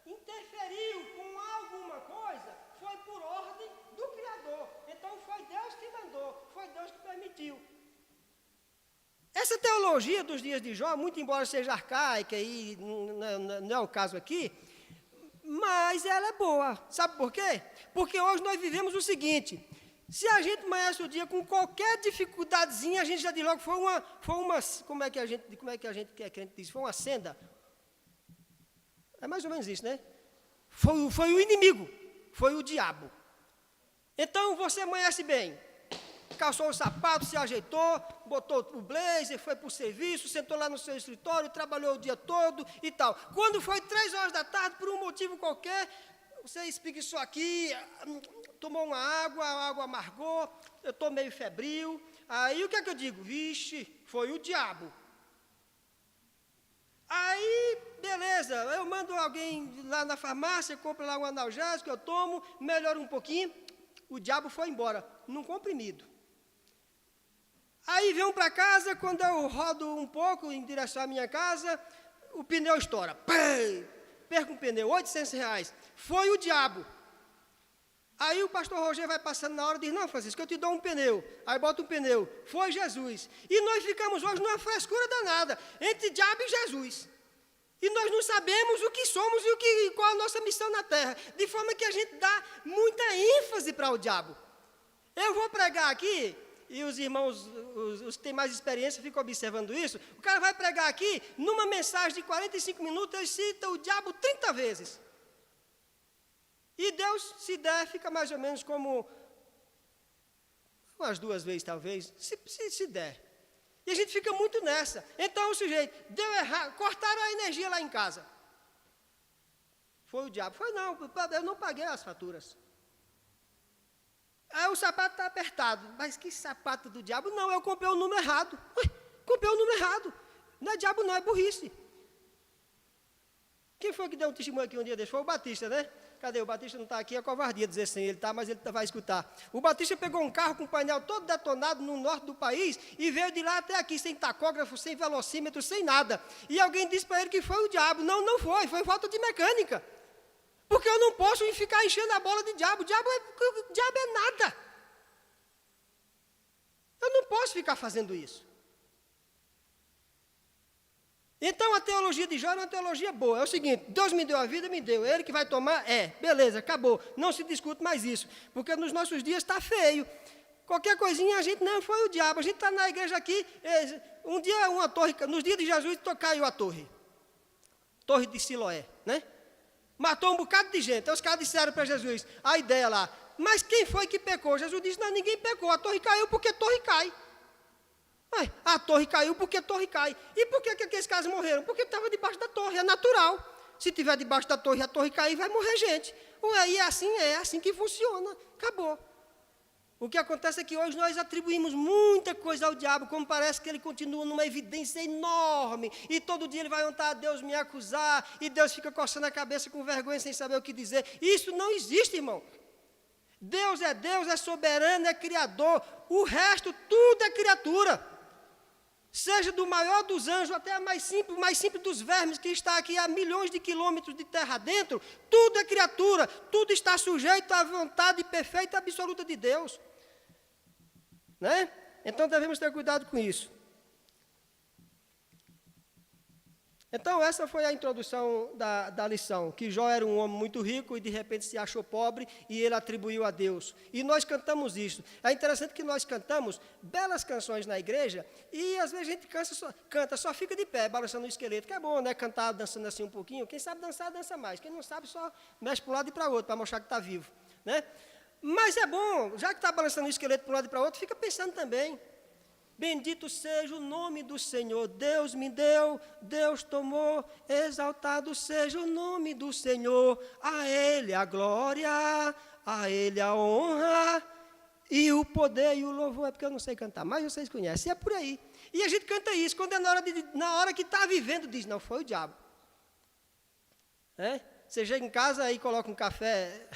interferiu com alguma coisa, foi por ordem do Criador. Então foi Deus que mandou, foi Deus que permitiu. Essa teologia dos dias de Jó, muito embora seja arcaica, e não é o caso aqui, mas ela é boa. Sabe por quê? Porque hoje nós vivemos o seguinte: se a gente amanhece o dia com qualquer dificuldadezinha, a gente já diz logo, foi uma como é que a gente que é crente diz? Foi uma senda. É mais ou menos isso, né? Foi o inimigo, foi o diabo. Então você amanhece bem. calçou o sapato, se ajeitou, botou o blazer, foi para o serviço, sentou lá no seu escritório, trabalhou o dia todo e tal. Quando foi 3 horas da tarde, por um motivo qualquer, você espreguiçou aqui, tomou uma água, a água amargou, eu estou meio febril. Aí o que é que eu digo? Vixe, foi o diabo. Aí, beleza, eu mando alguém lá na farmácia, compra lá um analgésico, eu tomo, melhora um pouquinho, o diabo foi embora, num comprimido. Aí venho para casa, quando eu rodo um pouco em direção à minha casa, o pneu estoura. Perco um pneu, R$800. Foi o diabo. Aí o pastor Roger vai passando na hora e diz, não, Francisco, eu te dou um pneu. Aí bota um pneu. Foi Jesus. E nós ficamos hoje numa frescura danada, entre diabo e Jesus. E nós não sabemos o que somos e qual a nossa missão na terra. De forma que a gente dá muita ênfase para o diabo. Eu vou pregar aqui, e os irmãos, os que têm mais experiência, ficam observando isso. O cara vai pregar aqui, numa mensagem de 45 minutos, ele cita o diabo 30 vezes. E Deus, se der, fica mais ou menos como umas 2 vezes, talvez, se der. E a gente fica muito nessa. Então o sujeito, deu errado, cortaram a energia lá em casa. Foi o diabo. Foi não, eu não paguei as faturas. Aí o sapato está apertado. Mas que sapato do diabo? Não, eu comprei o número errado. Comprei o número errado. Não é diabo não, é burrice. Quem foi que deu um testemunho aqui um dia desse? Foi o Batista, né? Cadê? O Batista não está aqui, é covardia dizer sem ele, tá? Mas ele vai escutar. O Batista pegou um carro com o painel todo detonado no norte do país e veio de lá até aqui, sem tacógrafo, sem velocímetro, sem nada. E alguém disse para ele que foi o diabo. Não, não foi falta de mecânica. Porque eu não posso ficar enchendo a bola de diabo. Diabo é nada. Eu não posso ficar fazendo isso. Então a teologia de Jó é uma teologia boa. É o seguinte, Deus me deu a vida, me deu. Ele que vai tomar, beleza, acabou. Não se discute mais isso. Porque nos nossos dias está feio. Qualquer coisinha a gente, não, foi o diabo. A gente está na igreja aqui, um dia uma torre, nos dias de Jesus caiu a torre. Torre de Siloé, né? Matou um bocado de gente. Então os caras disseram para Jesus, a ideia lá, mas quem foi que pecou? Jesus disse, não, ninguém pecou. A torre caiu porque a torre cai. A torre caiu porque a torre cai. E por que aqueles caras morreram? Porque estava debaixo da torre, é natural. Se estiver debaixo da torre e a torre cair, vai morrer gente. E é assim que funciona. Acabou. O que acontece é que hoje nós atribuímos muita coisa ao diabo, como parece que ele continua numa evidência enorme. E todo dia ele vai orar a Deus me acusar, e Deus fica coçando a cabeça com vergonha, sem saber o que dizer. Isso não existe, irmão. Deus, é soberano, é criador. O resto, tudo é criatura. Seja do maior dos anjos até a mais simples dos vermes que está aqui a milhões de quilômetros de terra dentro, tudo é criatura, tudo está sujeito à vontade perfeita e absoluta de Deus. Né? Então devemos ter cuidado com isso. Então essa foi a introdução da lição, que Jó era um homem muito rico e de repente se achou pobre e ele atribuiu a Deus. E nós cantamos isso. É interessante que nós cantamos belas canções na igreja e às vezes a gente canta, só fica de pé, balançando o esqueleto, que é bom, né? Cantar, dançando assim um pouquinho. Quem sabe dançar, dança mais. Quem não sabe, só mexe para um lado e para o outro, para mostrar que está vivo. Né? Mas é bom, já que está balançando o esqueleto para um lado e para o outro, fica pensando também. Bendito seja o nome do Senhor, Deus me deu, Deus tomou, exaltado seja o nome do Senhor, a Ele a glória, a Ele a honra, e o poder e o louvor, é porque eu não sei cantar, mas vocês conhecem, é por aí. E a gente canta isso, quando é na hora que está vivendo, diz, não, foi o diabo. Você chega em casa e coloca um café,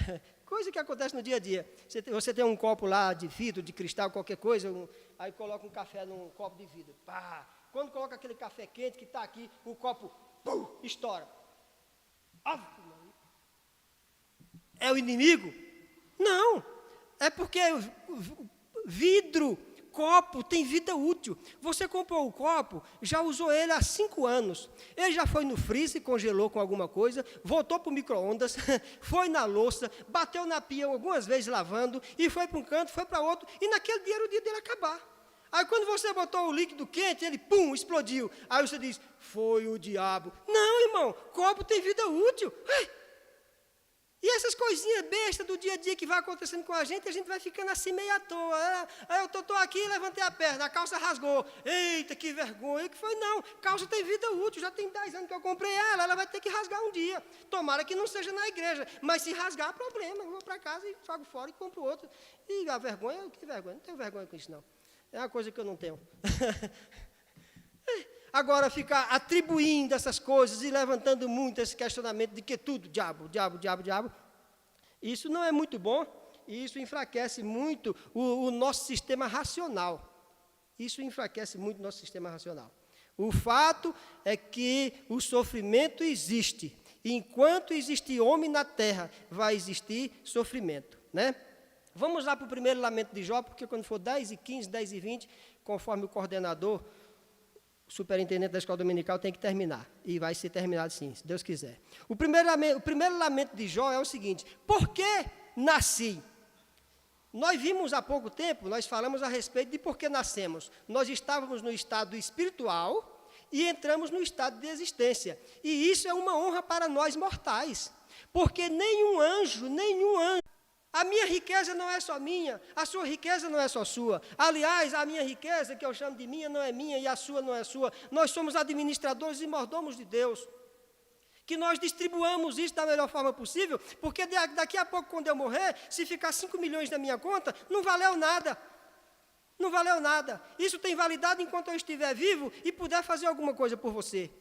coisa que acontece no dia a dia. Você tem um copo lá de vidro, de cristal, qualquer coisa, aí coloca um café num copo de vidro. Pá. Quando coloca aquele café quente que está aqui, o copo estoura. É o inimigo? Não. É porque vidro, copo tem vida útil. Você comprou o copo, já usou ele há 5 anos. Ele já foi no freezer, congelou com alguma coisa, voltou para o micro-ondas, foi na louça, bateu na pia algumas vezes lavando, e foi para um canto, foi para outro, e naquele dia era o dia dele acabar. Aí quando você botou o líquido quente, ele, explodiu. Aí você diz, foi o diabo. Não, irmão, copo tem vida útil. E essas coisinhas bestas do dia a dia que vai acontecendo com a gente vai ficando assim meio à toa. Eu estou aqui e levantei a perna, a calça rasgou. Eita, que vergonha. O que foi? Não, calça tem vida útil, já tem 10 anos que eu comprei ela vai ter que rasgar um dia. Tomara que não seja na igreja, mas se rasgar, problema. Eu vou para casa e jogo fora e compro outro. E a vergonha, que vergonha? Não tenho vergonha com isso, não. É uma coisa que eu não tenho. Agora, ficar atribuindo essas coisas e levantando muito esse questionamento de que tudo, diabo, isso não é muito bom e isso enfraquece muito o nosso sistema racional. Isso enfraquece muito o nosso sistema racional. O fato é que o sofrimento existe. Enquanto existe homem na terra, vai existir sofrimento, né? Vamos lá para o primeiro lamento de Jó, porque quando for 10h15, 10h20, conforme o coordenador, o superintendente da escola dominical tem que terminar. E vai ser terminado sim, se Deus quiser. O primeiro lamento de Jó é o seguinte: por que nasci? Nós vimos há pouco tempo, nós falamos a respeito de por que nascemos. Nós estávamos no estado espiritual e entramos no estado de existência. E isso é uma honra para nós mortais. Porque nenhum anjo, a minha riqueza não é só minha, a sua riqueza não é só sua. Aliás, a minha riqueza, que eu chamo de minha, não é minha e a sua não é sua. Nós somos administradores e mordomos de Deus. Que nós distribuamos isso da melhor forma possível, porque daqui a pouco, quando eu morrer, se ficar 5 milhões na minha conta, não valeu nada. Não valeu nada. Isso tem validade enquanto eu estiver vivo e puder fazer alguma coisa por você.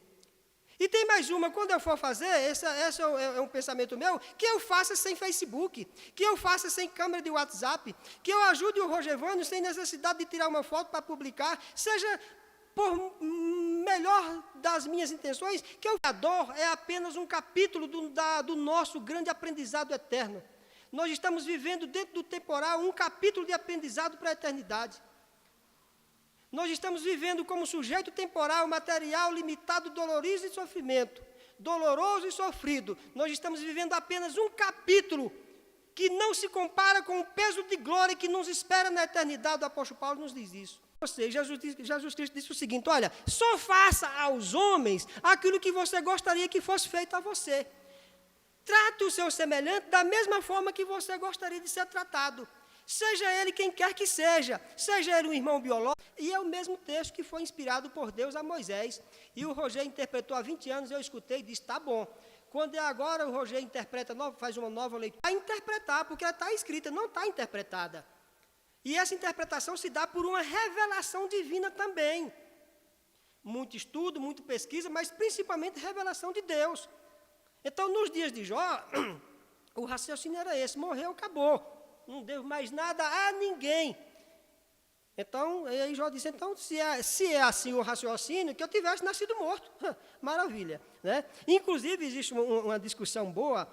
E tem mais uma, quando eu for fazer, esse é um pensamento meu, que eu faça sem Facebook, que eu faça sem câmera de WhatsApp, que eu ajude o Rogevânio sem necessidade de tirar uma foto para publicar, seja por melhor das minhas intenções, que a dor é apenas um capítulo do nosso grande aprendizado eterno. Nós estamos vivendo dentro do temporal um capítulo de aprendizado para a eternidade. Nós estamos vivendo como sujeito temporal, material, limitado, dolorido e sofrimento. Doloroso e sofrido. Nós estamos vivendo apenas um capítulo que não se compara com o peso de glória que nos espera na eternidade. O apóstolo Paulo nos diz isso. Ou seja, Jesus Cristo disse o seguinte: olha, só faça aos homens aquilo que você gostaria que fosse feito a você. Trate o seu semelhante da mesma forma que você gostaria de ser tratado. Seja ele quem quer que seja ele um irmão biológico. E é o mesmo texto que foi inspirado por Deus a Moisés. E o Roger interpretou há 20 anos, eu escutei e disse, tá bom. Quando é agora, o Roger interpreta, faz uma nova leitura. Vai interpretar, porque ela está escrita, não está interpretada. E essa interpretação se dá por uma revelação divina também. Muito estudo, muita pesquisa, mas principalmente revelação de Deus. Então, nos dias de Jó, o raciocínio era esse: morreu, acabou. Não deu mais nada a ninguém. Então, aí Jó disse, então, se é assim o raciocínio, que eu tivesse nascido morto. Maravilha, né? Inclusive, existe uma discussão boa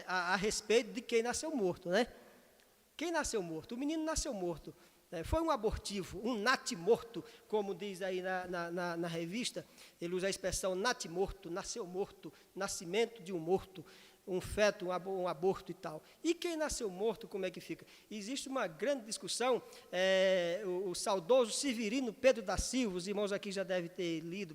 a respeito de quem nasceu morto, né? Quem nasceu morto? O menino nasceu morto. Foi um abortivo, um natimorto, como diz aí na revista. Ele usa a expressão natimorto, nasceu morto, nascimento de um morto. Um feto, um aborto e tal. E quem nasceu morto, como é que fica? Existe uma grande discussão, o saudoso Severino Pedro da Silva, os irmãos aqui já devem ter lido,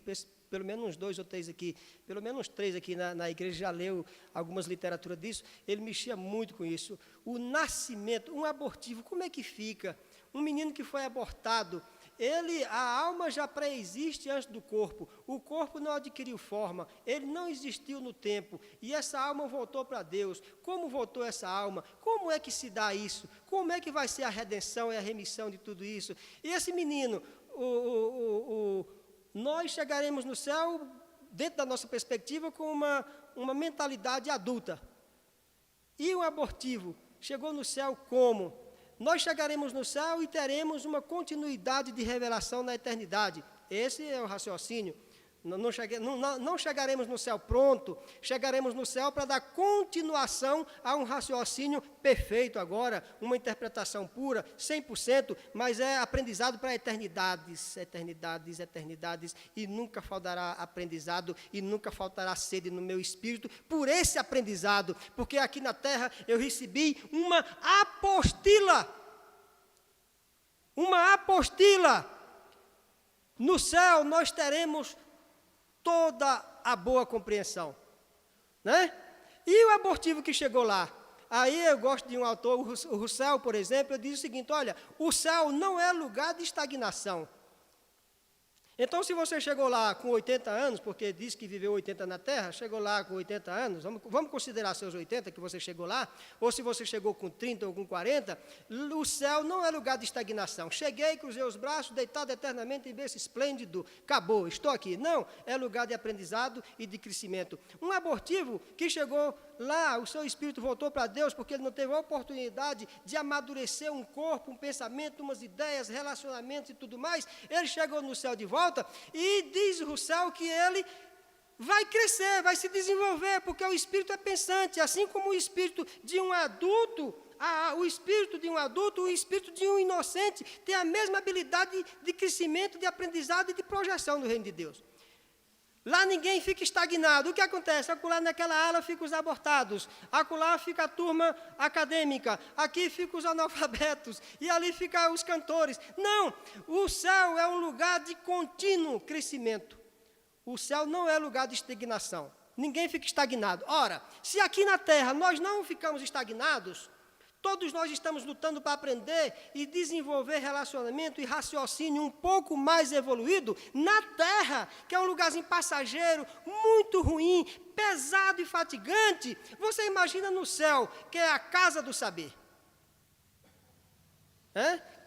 pelo menos uns 2 ou 3 aqui, pelo menos 3 aqui na igreja já leu algumas literaturas disso, ele mexia muito com isso. O nascimento, um abortivo, como é que fica? Um menino que foi abortado, a alma já pré-existe antes do corpo, o corpo não adquiriu forma, ele não existiu no tempo, e essa alma voltou para Deus. Como voltou essa alma? Como é que se dá isso? Como é que vai ser a redenção e a remissão de tudo isso? E esse menino, nós chegaremos no céu, dentro da nossa perspectiva, com uma mentalidade adulta. E um abortivo chegou no céu como? Nós chegaremos no céu e teremos uma continuidade de revelação na eternidade. Esse é o raciocínio. Não chegaremos no céu pronto, chegaremos no céu para dar continuação a um raciocínio perfeito agora, uma interpretação pura, 100%, mas é aprendizado para eternidades, eternidades, eternidades, e nunca faltará aprendizado, e nunca faltará sede no meu espírito por esse aprendizado, porque aqui na terra eu recebi uma apostila. Uma apostila. No céu nós teremos toda a boa compreensão, né? E o abortivo que chegou lá? Aí eu gosto de um autor, o Russell, por exemplo, ele diz o seguinte, olha, o céu não é lugar de estagnação. Então, se você chegou lá com 80 anos, porque diz que viveu 80 na Terra, chegou lá com 80 anos, vamos considerar seus 80 que você chegou lá, ou se você chegou com 30 ou com 40, o céu não é lugar de estagnação. Cheguei, cruzei os braços, deitado eternamente em berço esplêndido, acabou, estou aqui. Não, é lugar de aprendizado e de crescimento. Um abortivo que chegou lá, o seu espírito voltou para Deus, porque ele não teve a oportunidade de amadurecer um corpo, um pensamento, umas ideias, relacionamentos e tudo mais, ele chegou no céu de volta, e diz o Russell que ele vai crescer, vai se desenvolver, porque o espírito é pensante, assim como o espírito de um adulto, o espírito de um adulto, o espírito de um inocente, tem a mesma habilidade de crescimento, de aprendizado e de projeção no reino de Deus. Lá ninguém fica estagnado. O que acontece? Acolá naquela ala fica os abortados, acolá fica a turma acadêmica, aqui fica os analfabetos, e ali fica os cantores. Não, o céu é um lugar de contínuo crescimento. O céu não é lugar de estagnação. Ninguém fica estagnado. Ora, se aqui na terra nós não ficamos estagnados, todos nós estamos lutando para aprender e desenvolver relacionamento e raciocínio um pouco mais evoluído na Terra, que é um lugarzinho passageiro, muito ruim, pesado e fatigante. Você imagina no céu, que é a casa do saber.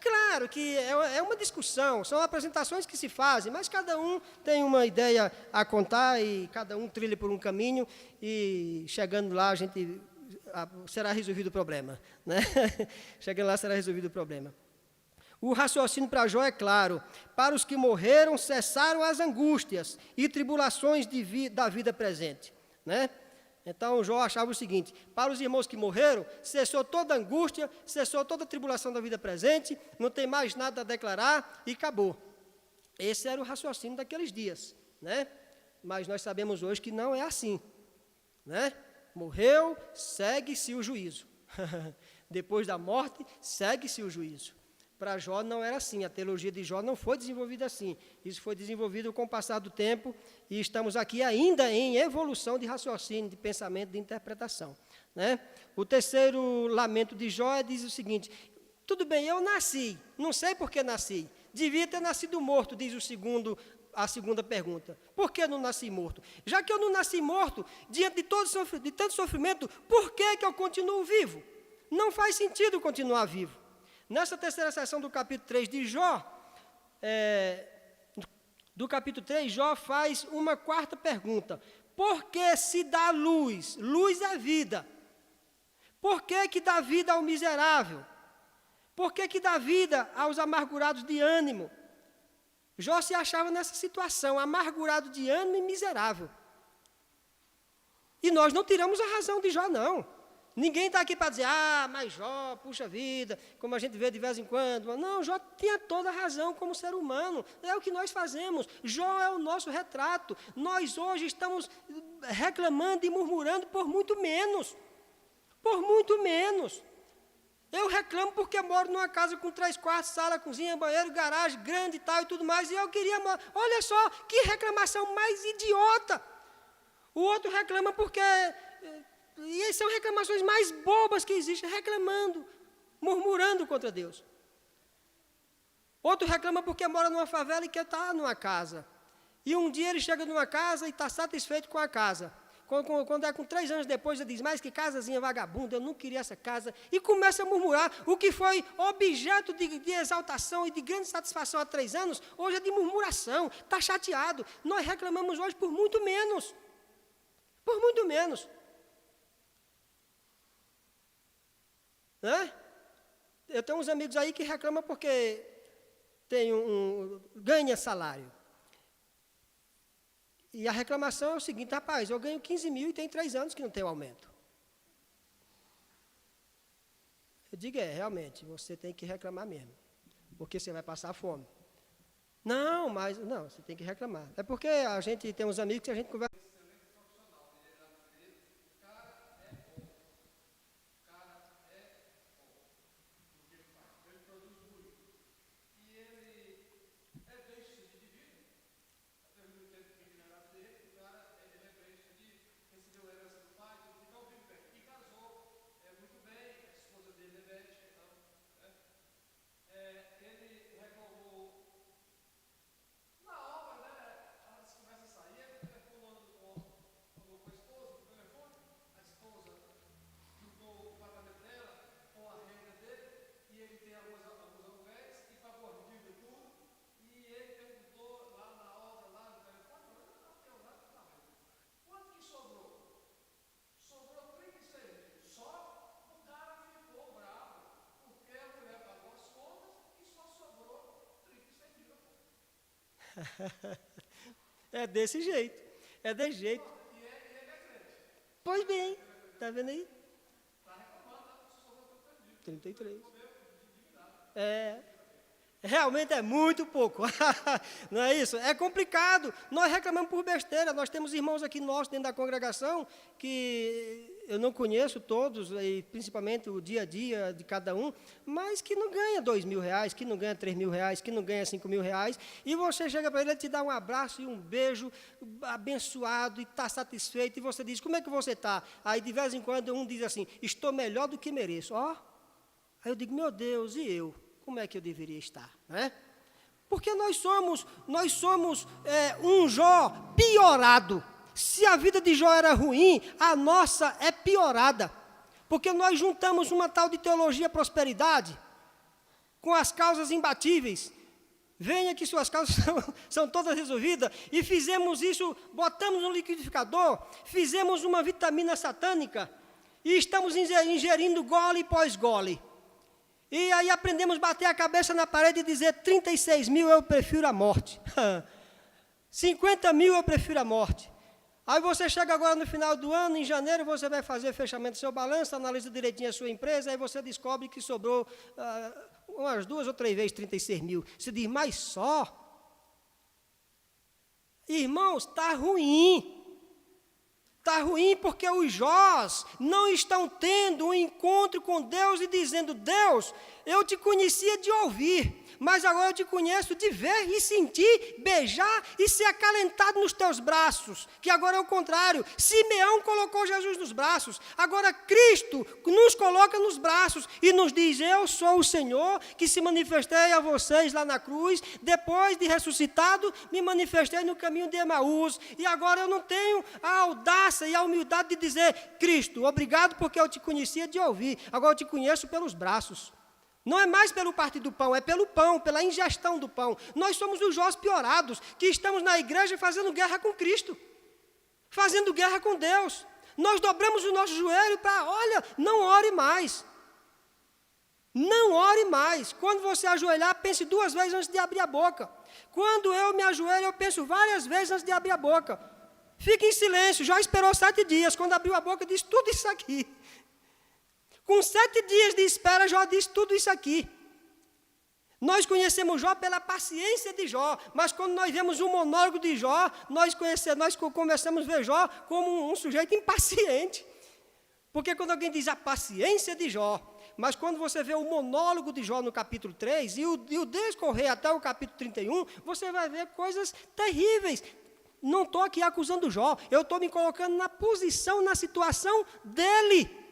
Claro que é uma discussão, são apresentações que se fazem, mas cada um tem uma ideia a contar e cada um trilha por um caminho e chegando lá a gente... será resolvido o problema, né? Chegando lá será resolvido o problema. O raciocínio para Jó é claro: para os que morreram cessaram as angústias e tribulações da vida presente, né? Então Jó achava o seguinte: para os irmãos que morreram, cessou toda angústia, cessou toda tribulação da vida presente, não tem mais nada a declarar e acabou. Esse era o raciocínio daqueles dias, né? Mas nós sabemos hoje que não é assim, né? Morreu, segue-se o juízo. Depois da morte, segue-se o juízo. Para Jó não era assim, a teologia de Jó não foi desenvolvida assim. Isso foi desenvolvido com o passar do tempo e estamos aqui ainda em evolução de raciocínio, de pensamento, de interpretação, né? O terceiro lamento de Jó diz o seguinte: tudo bem, eu nasci, não sei por que nasci, devia ter nascido morto, diz a segunda pergunta. Por que eu não nasci morto? Já que eu não nasci morto, diante de tanto sofrimento, por que eu continuo vivo? Não faz sentido continuar vivo. Nessa terceira seção do capítulo 3 de Jó, Jó faz uma quarta pergunta. Por que se dá luz? Luz é vida. Por que dá vida ao miserável? Por que dá vida aos amargurados de ânimo? Jó se achava nessa situação, amargurado de ânimo e miserável. E nós não tiramos a razão de Jó, não. Ninguém está aqui para dizer, mas Jó, puxa vida, como a gente vê de vez em quando. Não, Jó tinha toda a razão como ser humano. É o que nós fazemos. Jó é o nosso retrato. Nós hoje estamos reclamando e murmurando por muito menos. Por muito menos. Eu reclamo porque moro numa casa com 3 quartos, sala, cozinha, banheiro, garagem, grande e tal e tudo mais, e eu queria morar. Olha só, que reclamação mais idiota. O outro reclama porque... E são reclamações mais bobas que existem, reclamando, murmurando contra Deus. Outro reclama porque mora numa favela e quer estar numa casa. E um dia ele chega numa casa e está satisfeito com a casa. Quando é com 3 anos depois, ele diz, mas que casazinha vagabunda, eu não queria essa casa. E começa a murmurar. O que foi objeto de exaltação e de grande satisfação há 3 anos, hoje é de murmuração, está chateado. Nós reclamamos hoje por muito menos. Por muito menos. Né? Eu tenho uns amigos aí que reclamam porque ganha salário. E a reclamação é o seguinte, rapaz, eu ganho 15 mil e tem 3 anos que não tem aumento. Eu digo, realmente, você tem que reclamar mesmo, porque você vai passar fome. Não, você tem que reclamar. É porque a gente tem uns amigos que a gente conversa. É desse jeito. É desse jeito. Pois bem, está vendo aí? 33. Realmente é muito pouco. Não é isso? É complicado. Nós reclamamos por besteira. Nós temos irmãos aqui nossos dentro da congregação que eu não conheço todos, e principalmente o dia a dia de cada um, mas que não ganha R$2.000, que não ganha R$3.000, que não ganha R$5.000, e você chega para ele, ele te dá um abraço e um beijo abençoado e está satisfeito, e você diz, como é que você está? Aí de vez em quando um diz assim, estou melhor do que mereço. Aí eu digo, meu Deus, e eu? Como é que eu deveria estar? Né? Porque nós somos um Jó piorado. Se a vida de Jó era ruim, a nossa é piorada. Porque nós juntamos uma tal de teologia prosperidade com as causas imbatíveis. Venha que suas causas são todas resolvidas. E fizemos isso, botamos no liquidificador, fizemos uma vitamina satânica e estamos ingerindo gole pós gole. E aí aprendemos a bater a cabeça na parede e dizer 36.000 eu prefiro a morte. 50.000 eu prefiro a morte. Aí você chega agora no final do ano, em janeiro, você vai fazer fechamento do seu balanço, analisa direitinho a sua empresa, aí você descobre que sobrou umas 2 ou 3 vezes 36.000. Você diz, mas só? Irmãos, está ruim. Está ruim porque os Jós não estão tendo um encontro com Deus e dizendo, Deus, eu te conhecia de ouvir, mas agora eu te conheço de ver e sentir, beijar e ser acalentado nos teus braços, que agora é o contrário. Simeão colocou Jesus nos braços, agora Cristo nos coloca nos braços e nos diz, eu sou o Senhor que se manifestei a vocês lá na cruz, depois de ressuscitado, me manifestei no caminho de Emaús, e agora eu não tenho a audácia e a humildade de dizer, Cristo, obrigado porque eu te conhecia de ouvir, agora eu te conheço pelos braços. Não é mais pelo partir do pão, é pelo pão, pela ingestão do pão. Nós somos os Jós piorados, que estamos na igreja fazendo guerra com Cristo, fazendo guerra com Deus. Nós dobramos o nosso joelho para, olha, não ore mais. Não ore mais. Quando você ajoelhar, pense 2 vezes antes de abrir a boca. Quando eu me ajoelho, eu penso várias vezes antes de abrir a boca. Fique em silêncio, já esperou 7 dias, quando abriu a boca, disse tudo isso aqui. Com 7 dias de espera, Jó disse tudo isso aqui. Nós conhecemos Jó pela paciência de Jó, mas quando nós vemos um monólogo de Jó, nós começamos a ver Jó como um sujeito impaciente. Porque quando alguém diz a paciência de Jó, mas quando você vê o monólogo de Jó no capítulo 3 e o descorrer até o capítulo 31, você vai ver coisas terríveis. Não estou aqui acusando Jó, eu estou me colocando na posição, na situação dele.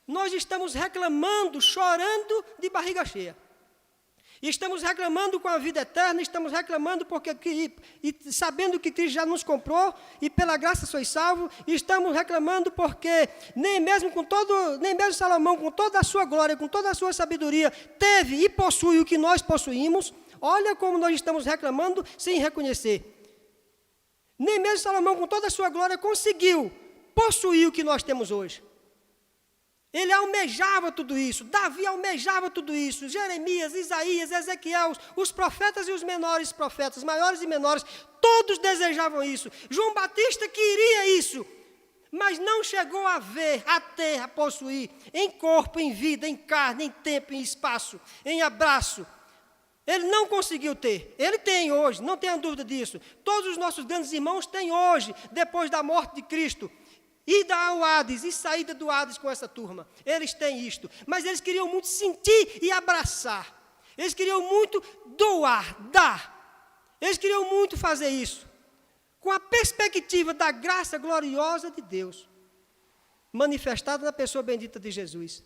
Nós estamos reclamando, chorando de barriga cheia. Estamos reclamando com a vida eterna, estamos reclamando sabendo que Cristo já nos comprou e pela graça sois salvos, estamos reclamando porque nem mesmo Salomão, com toda a sua glória, com toda a sua sabedoria, teve e possui o que nós possuímos. Olha como nós estamos reclamando sem reconhecer. Nem mesmo Salomão, com toda a sua glória, conseguiu possuir o que nós temos hoje. Ele almejava tudo isso, Davi almejava tudo isso, Jeremias, Isaías, Ezequiel, os profetas e os menores profetas, maiores e menores, todos desejavam isso. João Batista queria isso, mas não chegou a ver, a ter, a possuir, em corpo, em vida, em carne, em tempo, em espaço, em abraço. Ele não conseguiu ter, ele tem hoje, não tenha dúvida disso. Todos os nossos grandes irmãos têm hoje, depois da morte de Cristo. Ida ao Hades e saída do Hades com essa turma. Eles têm isto. Mas eles queriam muito sentir e abraçar. Eles queriam muito doar, dar. Eles queriam muito fazer isso. Com a perspectiva da graça gloriosa de Deus. Manifestada na pessoa bendita de Jesus.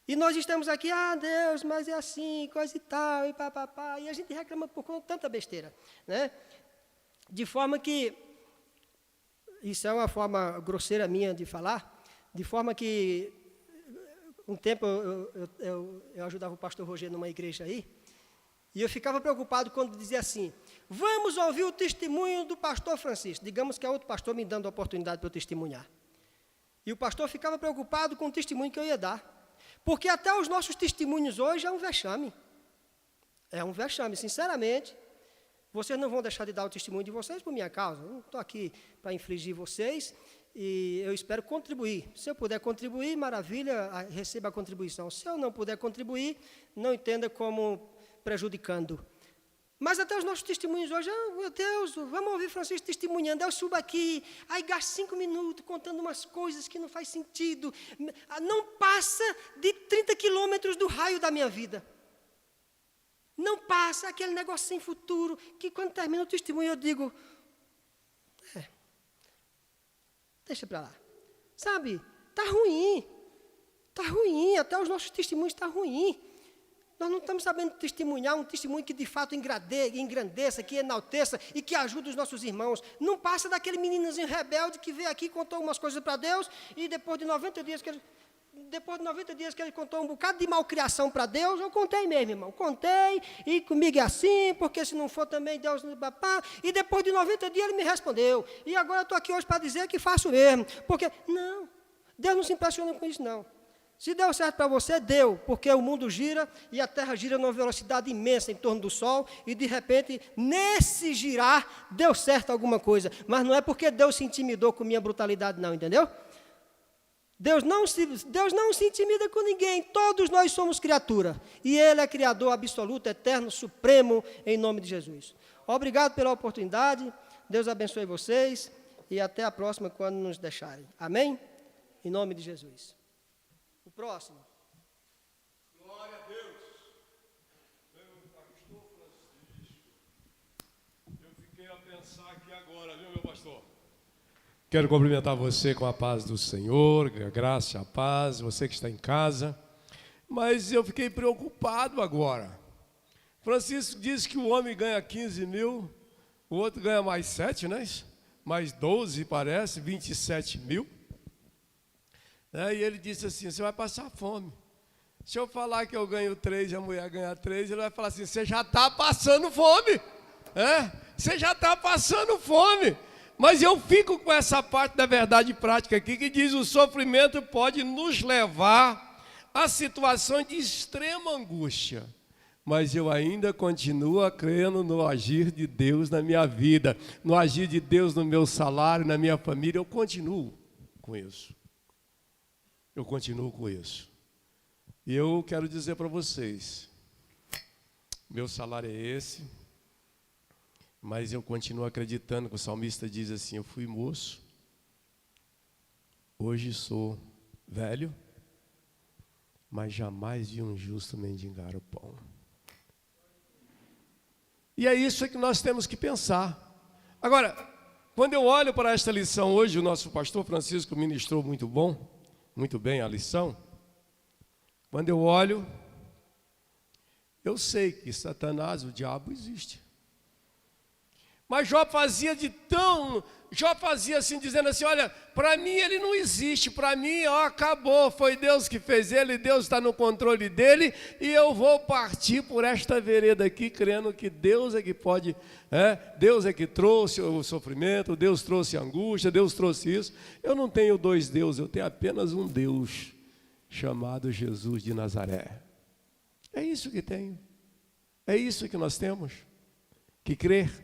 E nós estamos aqui, Deus, mas é assim, coisa e tal, e papapá. E a gente reclama por conta de tanta besteira. Né? De forma que... Isso é uma forma grosseira minha de falar, de forma que, um tempo eu ajudava o pastor Rogério numa igreja aí, e eu ficava preocupado quando dizia assim, vamos ouvir o testemunho do pastor Francisco, digamos que é outro pastor me dando a oportunidade para eu testemunhar. E o pastor ficava preocupado com o testemunho que eu ia dar, porque até os nossos testemunhos hoje é um vexame. É um vexame, sinceramente. Vocês não vão deixar de dar o testemunho de vocês por minha causa. Eu não estou aqui para infligir vocês e eu espero contribuir. Se eu puder contribuir, maravilha, receba a contribuição. Se eu não puder contribuir, não entenda como prejudicando. Mas até os nossos testemunhos hoje, meu Deus, vamos ouvir Francisco testemunhando. Eu subo aqui, aí gasto 5 minutos contando umas coisas que não faz sentido. Não passa de 30 quilômetros do raio da minha vida. Não passa aquele negócio sem futuro, que quando termina o testemunho eu digo, deixa para lá. Sabe, está ruim, até os nossos testemunhos estão ruins. Nós não estamos sabendo testemunhar um testemunho que de fato engrandeça, que enalteça e que ajude os nossos irmãos. Não passa daquele meninozinho rebelde que veio aqui, contou umas coisas para Deus e depois de 90 dias que ele contou um bocado de malcriação para Deus, eu contei mesmo, irmão. Contei, e comigo é assim, porque se não for também Deus... Papá, e depois de 90 dias ele me respondeu. E agora eu estou aqui hoje para dizer que faço mesmo. Porque, não, Deus não se impressiona com isso, não. Se deu certo para você, deu, porque o mundo gira e a Terra gira numa velocidade imensa em torno do Sol e, de repente, nesse girar, deu certo alguma coisa. Mas não é porque Deus se intimidou com minha brutalidade, não, entendeu? Deus não se intimida com ninguém, todos nós somos criatura. E Ele é Criador absoluto, eterno, supremo, em nome de Jesus. Obrigado pela oportunidade, Deus abençoe vocês e até a próxima quando nos deixarem. Amém? Em nome de Jesus. O próximo. Glória a Deus. Meu pastor Francisco, eu fiquei a pensar aqui agora, viu, meu pastor? Quero cumprimentar você com a paz do Senhor, a graça e a paz, você que está em casa. Mas eu fiquei preocupado agora. Francisco disse que o homem ganha 15 mil, o outro ganha mais 7, né? Mais 12, parece, 27 mil. E ele disse assim, você vai passar fome. Se eu falar que eu ganho 3 e a mulher ganha 3, ele vai falar assim, você já está passando fome. Você já está passando fome. Mas eu fico com essa parte da verdade prática aqui, que diz o sofrimento pode nos levar a situações de extrema angústia. Mas eu ainda continuo crendo no agir de Deus na minha vida, no agir de Deus no meu salário, na minha família, eu continuo com isso. Eu continuo com isso. E eu quero dizer para vocês, meu salário é esse, mas eu continuo acreditando que o salmista diz assim, eu fui moço, hoje sou velho, mas jamais vi um justo mendigar o pão. E é isso que nós temos que pensar. Agora, quando eu olho para esta lição hoje, o nosso pastor Francisco ministrou muito bem a lição. Quando eu olho, eu sei que Satanás, o diabo, existe. Mas Jó fazia assim, dizendo assim, olha, para mim ele não existe, para mim, acabou, foi Deus que fez ele, Deus está no controle dele, e eu vou partir por esta vereda aqui, crendo que Deus é que pode, Deus é que trouxe o sofrimento, Deus trouxe a angústia, Deus trouxe isso. Eu não tenho 2 deuses, eu tenho apenas um Deus, chamado Jesus de Nazaré. É isso que tenho, é isso que nós temos que crer.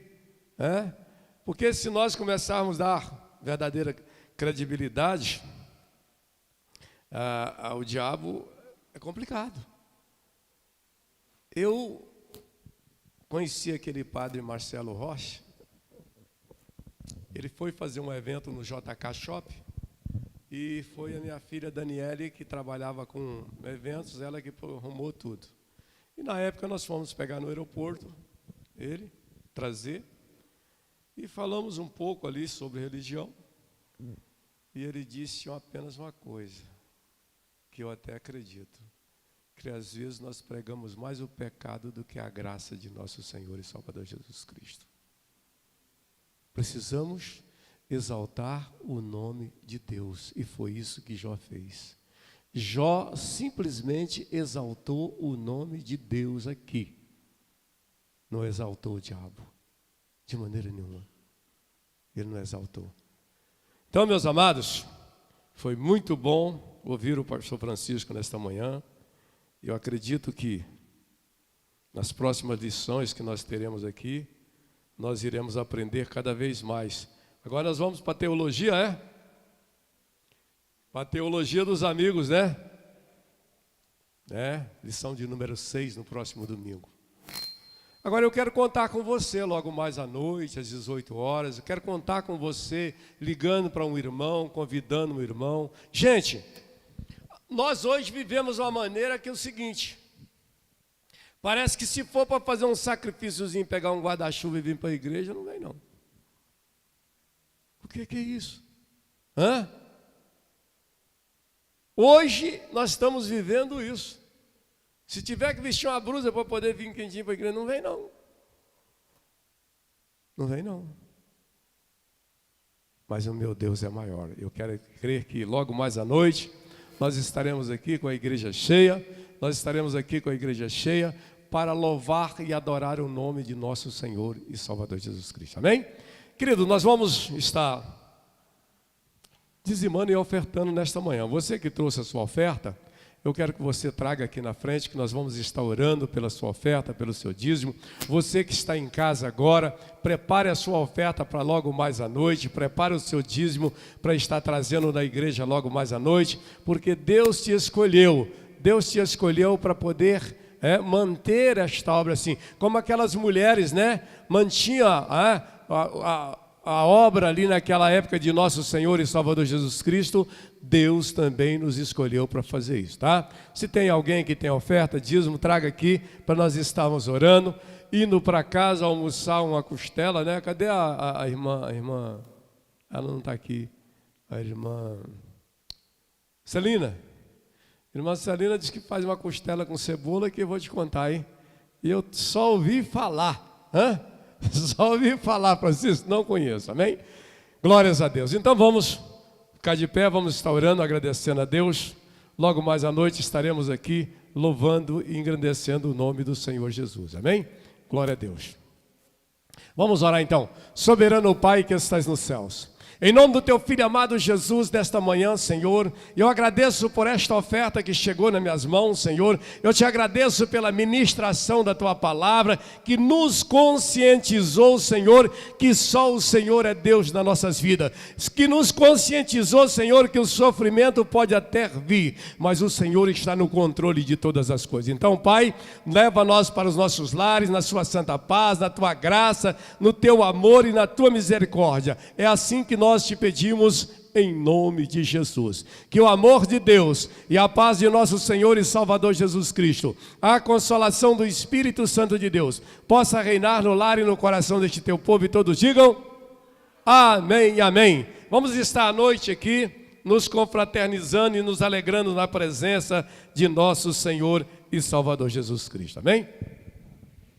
Porque se nós começarmos a dar verdadeira credibilidade ao diabo, é complicado. Eu conheci aquele padre Marcelo Rocha, ele foi fazer um evento no JK Shop, e foi a minha filha Daniele, que trabalhava com eventos, ela que arrumou tudo. E na época nós fomos pegar no aeroporto, ele, trazer, e falamos um pouco ali sobre religião. E ele disse apenas uma coisa, que eu até acredito, que às vezes nós pregamos mais o pecado do que a graça de nosso Senhor e Salvador Jesus Cristo. Precisamos exaltar o nome de Deus, e foi isso que Jó fez. Jó simplesmente exaltou o nome de Deus aqui, não exaltou o diabo. De maneira nenhuma. Ele não exaltou. Então, meus amados, foi muito bom ouvir o pastor Francisco nesta manhã. Eu acredito que nas próximas lições que nós teremos aqui, nós iremos aprender cada vez mais. Agora nós vamos para a teologia, Para a teologia dos amigos, lição de número 6 no próximo domingo. Agora eu quero contar com você logo mais à noite, às 18 horas. Eu quero contar com você ligando para um irmão, convidando um irmão. Gente, nós hoje vivemos uma maneira que é o seguinte. Parece que se for para fazer um sacrifíciozinho, pegar um guarda-chuva e vir para a igreja, não vem não. O que é isso? Hoje nós estamos vivendo isso. Se tiver que vestir uma blusa para poder vir quentinho para a igreja, não vem não. Não vem não. Mas o meu Deus é maior. Eu quero crer que logo mais à noite nós estaremos aqui com a igreja cheia. Nós estaremos aqui com a igreja cheia para louvar e adorar o nome de nosso Senhor e Salvador Jesus Cristo. Amém? Querido, nós vamos estar dizimando e ofertando nesta manhã. Você que trouxe a sua oferta, eu quero que você traga aqui na frente, que nós vamos estar orando pela sua oferta, pelo seu dízimo. Você que está em casa agora, prepare a sua oferta para logo mais à noite, prepare o seu dízimo para estar trazendo na igreja logo mais à noite, porque Deus te escolheu para poder manter esta obra assim, como aquelas mulheres, mantinha a obra ali naquela época de nosso Senhor e Salvador Jesus Cristo. Deus também nos escolheu para fazer isso, tá? Se tem alguém que tem oferta, dízimo, traga aqui para nós estarmos orando, indo para casa almoçar uma costela, Cadê a irmã? A irmã, ela não está aqui. A irmã Celina. Irmã Celina diz que faz uma costela com cebola, que eu vou te contar, hein? E eu só ouvi falar, Só ouvi falar, Francisco, não conheço, amém? Glórias a Deus. Então vamos ficar de pé, vamos estar orando, agradecendo a Deus. Logo mais à noite estaremos aqui louvando e engrandecendo o nome do Senhor Jesus, amém? Glória a Deus. Vamos orar então. Soberano Pai que estás nos céus, em nome do teu Filho amado Jesus, desta manhã, Senhor, eu agradeço por esta oferta que chegou nas minhas mãos, Senhor. Eu te agradeço pela ministração da tua palavra, que nos conscientizou, Senhor, que só o Senhor é Deus nas nossas vidas. Que nos conscientizou, Senhor, que o sofrimento pode até vir, mas o Senhor está no controle de todas as coisas. Então, Pai, leva-nos para os nossos lares, na sua santa paz, na tua graça, no teu amor e na tua misericórdia. É assim que nós te pedimos em nome de Jesus. Que o amor de Deus e a paz de nosso Senhor e Salvador Jesus Cristo, a consolação do Espírito Santo de Deus, possa reinar no lar e no coração deste teu povo, e todos digam amém, amém. Vamos estar à noite aqui nos confraternizando e nos alegrando na presença de nosso Senhor e Salvador Jesus Cristo, amém?